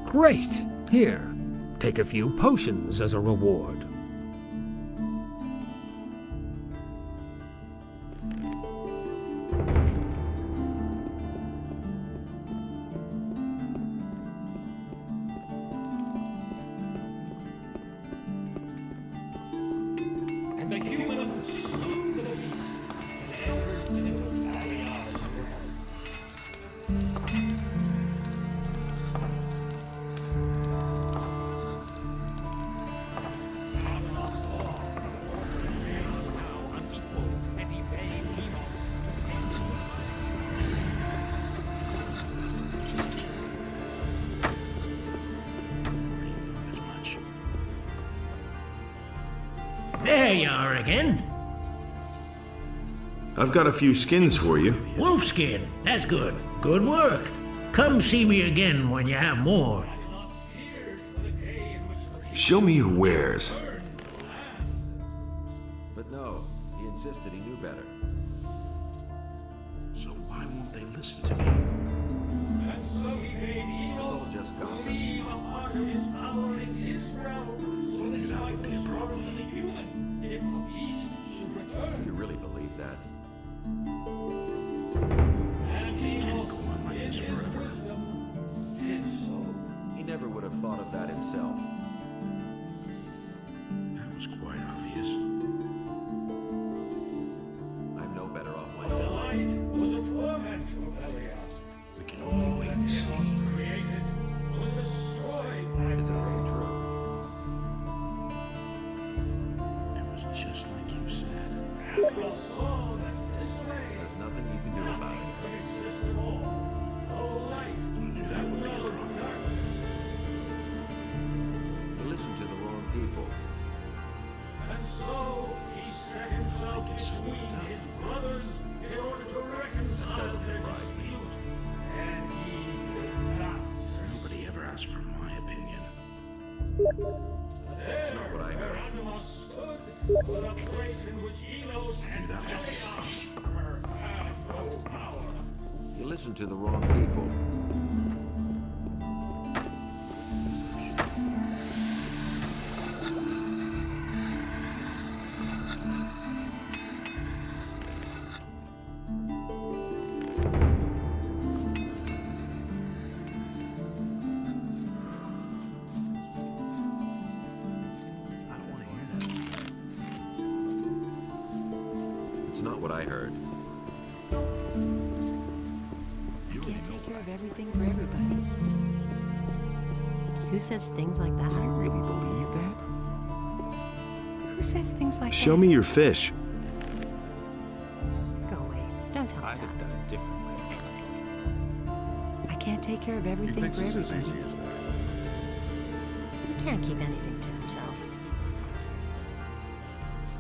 Great! Here, take a few potions as a reward. And the human slew the beast and entered into the valley of There you are again. I've got a few skins for you. Wolfskin. That's good. Good work. Come see me again when you have more. Show me your wares. But no, he insisted he knew better. So why won't they listen to me? And so he made evil all just gossip. leave a part of his power in his realm, so that he might destroy the human if the beast should return. Do you really believe believe that. Can't go on like this forever. He never would have thought of that himself. That was quite obvious. I'm no better off myself. We can only wait and see. Is it really true? It was just like you said. There's nothing you can do about it. I knew that would be a problem. You listen to the wrong people. And so he set himself between his brothers in order to reconcile Doesn't their surprise me. dispute. And he did not Nobody ever asked for my opinion. That's not what I heard. was a place in which Enos and Helios had no power. You listen to the wrong people. It's not what I heard. You can't take care of everything for everybody. Who says things like that? Do you really believe that? Who says things like Show that? me your fish. Go away. Don't tell me I'd have done it differently. I can't take care of everything for everybody. He can't keep anything to himself.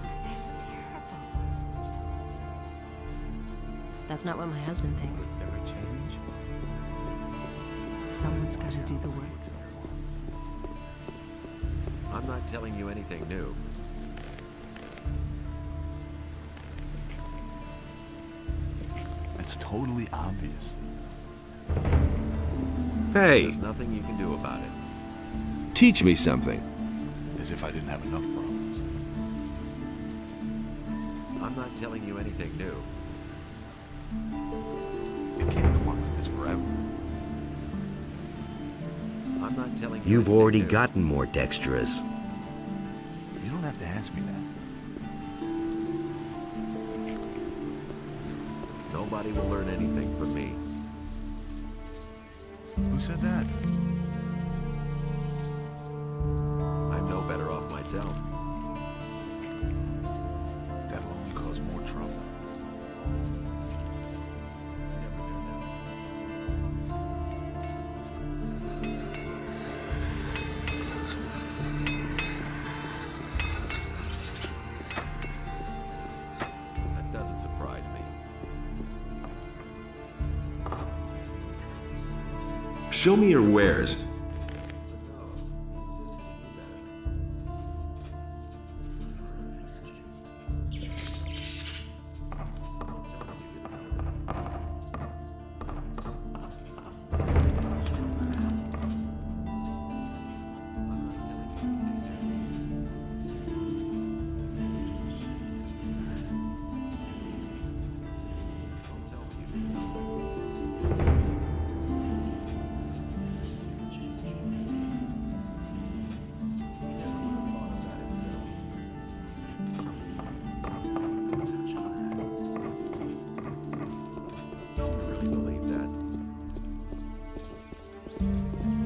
That's terrible. That's not what my husband thinks. Would there a change? Someone's got to do the work. I'm not telling you anything new. It's totally obvious. Hey, There's nothing you can do about it. teach me something. As if I didn't have enough problems. I'm not telling you anything new. You can't go on like this forever. I'm not telling you You've anything already new. gotten more dexterous. You don't have to ask me that. Nobody will learn anything from me. Who said that? I'm no better off myself. That'll only cause more trouble. That doesn't surprise me. Show me your wares. Really believe that?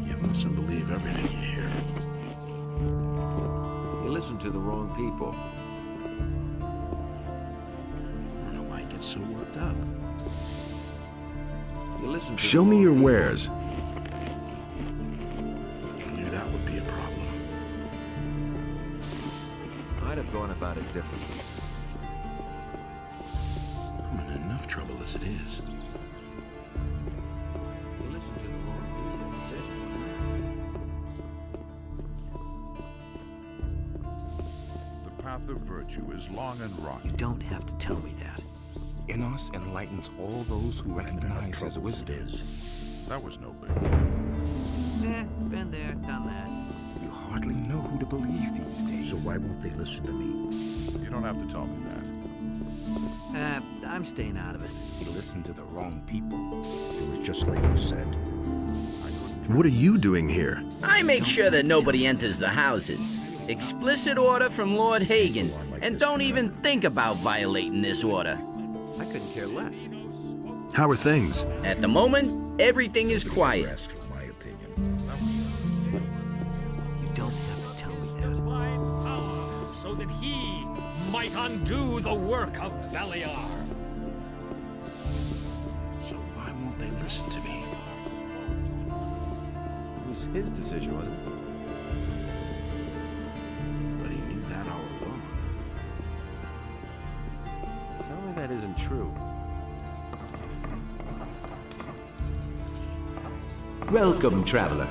You mustn't believe everything you hear. You listen to the wrong people. I don't know why you get so worked up. You listen to Show the me wrong your people. wares. I knew that would be a problem. I'd have gone about it differently. I'm in enough trouble as it is. You listen to the wrong people's decisions. The path of virtue is long and rocky. You don't have to tell me that. Enos enlightens all those who recognize his wisdom. That was no big. Been there, done that. You hardly know who to believe these days. So why won't they listen to me? You don't have to tell me that. I'm staying out of it. You listened to the wrong people. It was just like you said. What are you doing here? I make sure that nobody enters the houses. Explicit order from Lord Hagen, and don't even think about violating this order. I couldn't care less. How are things? At the moment, everything is quiet. My opinion. You don't have to tell me that. Divine power, so that he might undo the work of Beliar. So why won't they listen to me? It was his decision, wasn't it? But he knew that all along. Tell me that isn't true. Welcome, traveler.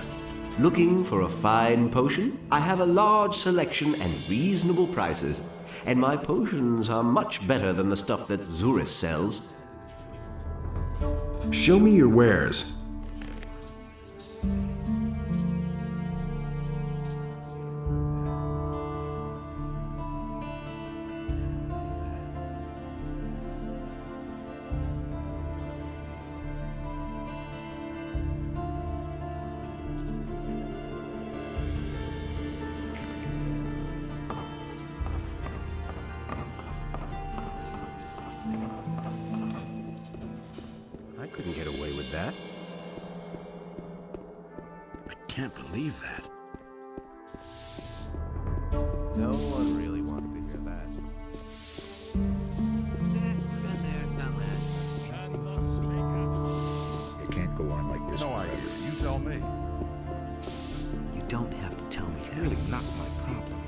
Looking for a fine potion? I have a large selection and reasonable prices, and my potions are much better than the stuff that Zurus sells. Show me your wares. I couldn't get away with that. I can't believe that. No one really wanted to hear that. You can't go on like this. No idea. You tell me. You don't have to tell me that. Really not my problem.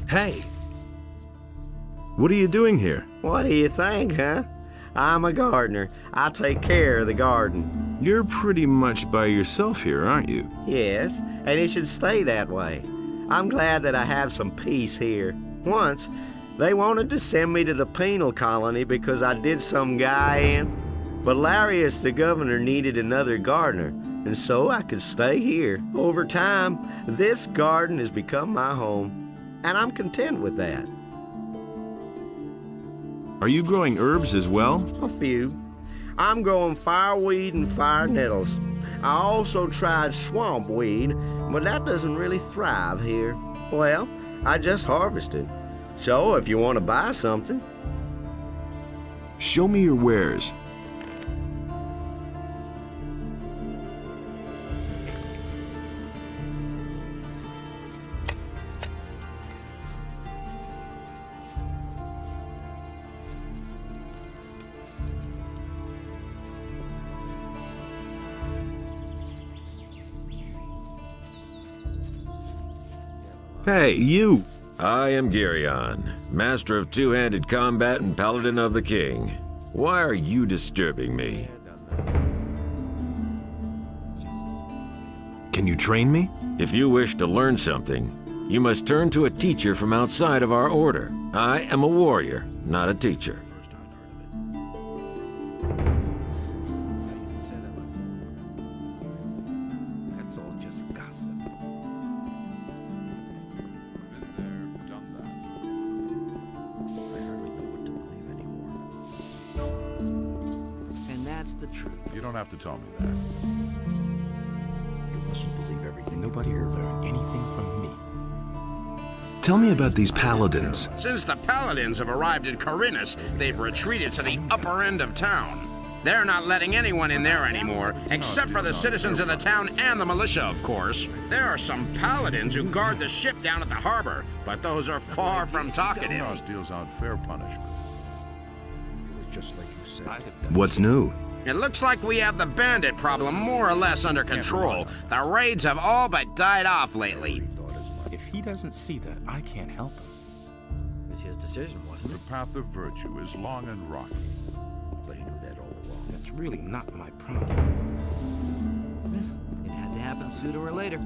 Hey! What are you doing here? What do you think, huh? I'm a gardener. I take care of the garden. You're pretty much by yourself here, aren't you? Yes, and it should stay that way. I'm glad that I have some peace here. Once, they wanted to send me to the penal colony because I did some guy in. But Larius, the governor, needed another gardener, and so I could stay here. Over time, this garden has become my home, and I'm content with that. Are you growing herbs as well? A few. I'm growing fireweed and fire nettles. I also tried swamp weed, but that doesn't really thrive here. Well, I just harvested. So if you want to buy something. Show me your wares. Hey, you! I am Geryon, master of two-handed combat and paladin of the king. Why are you disturbing me? Can you train me? If you wish to learn something, you must turn to a teacher from outside of our order. I am a warrior, not a teacher. That's all just gossip. And that's the truth. You don't have to tell me that. You mustn't believe everything. Nobody will learn anything from me. Tell me about these paladins. Since the paladins have arrived in Corinus, they've retreated to the upper end of town. They're not letting anyone in there anymore, except for the citizens of the town and the militia, of course. There are some paladins who guard the ship down at the harbor, but those are far from talkative. Chaos deals out fair punishment. It was just like you said. What's new? It looks like we have the bandit problem more or less under control. The raids have all but died off lately. If he doesn't see that, I can't help him. It was his decision, wasn't The it? path of virtue is long and rocky. But he knew that all along. That's really not my problem. It had to happen sooner or later.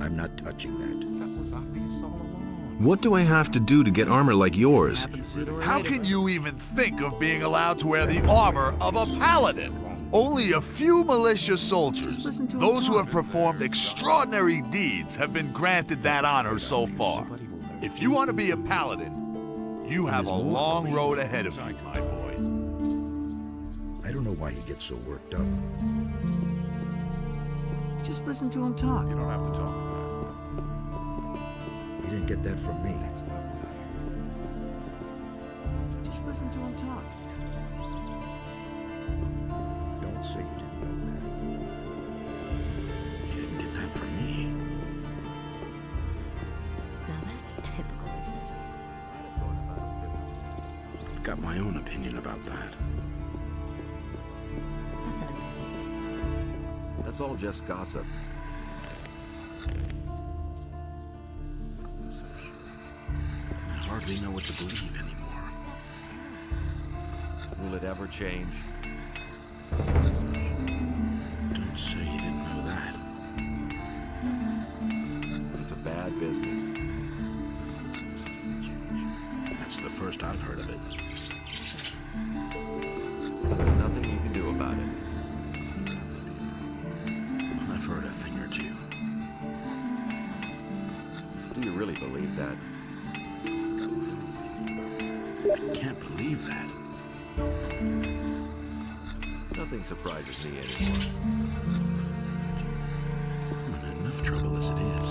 I'm not touching that. That was obvious all along. What do I have to do to get armor like yours? How can you even think of being allowed to wear the armor of a paladin? Only a few militia soldiers, those who have performed extraordinary deeds, have been granted that honor so far. If you want to be a paladin, you have a long road ahead of you, my boy. I don't know why he gets so worked up. Just listen to him talk. You don't have to talk. He didn't get that from me. Just listen to him talk. Don't say you didn't know that. You didn't get that from me. Now that's typical, isn't it? I've got my own opinion about that. That's an open secret. That's all just gossip. I hardly know what to believe anymore. Will it ever change? Don't say you didn't know that. It's a bad business. That's the first I've heard of it. There's nothing you can do about it. I've heard a thing or two. Do you really believe that? I can't believe that. Nothing surprises me anymore. I'm in enough trouble as it is.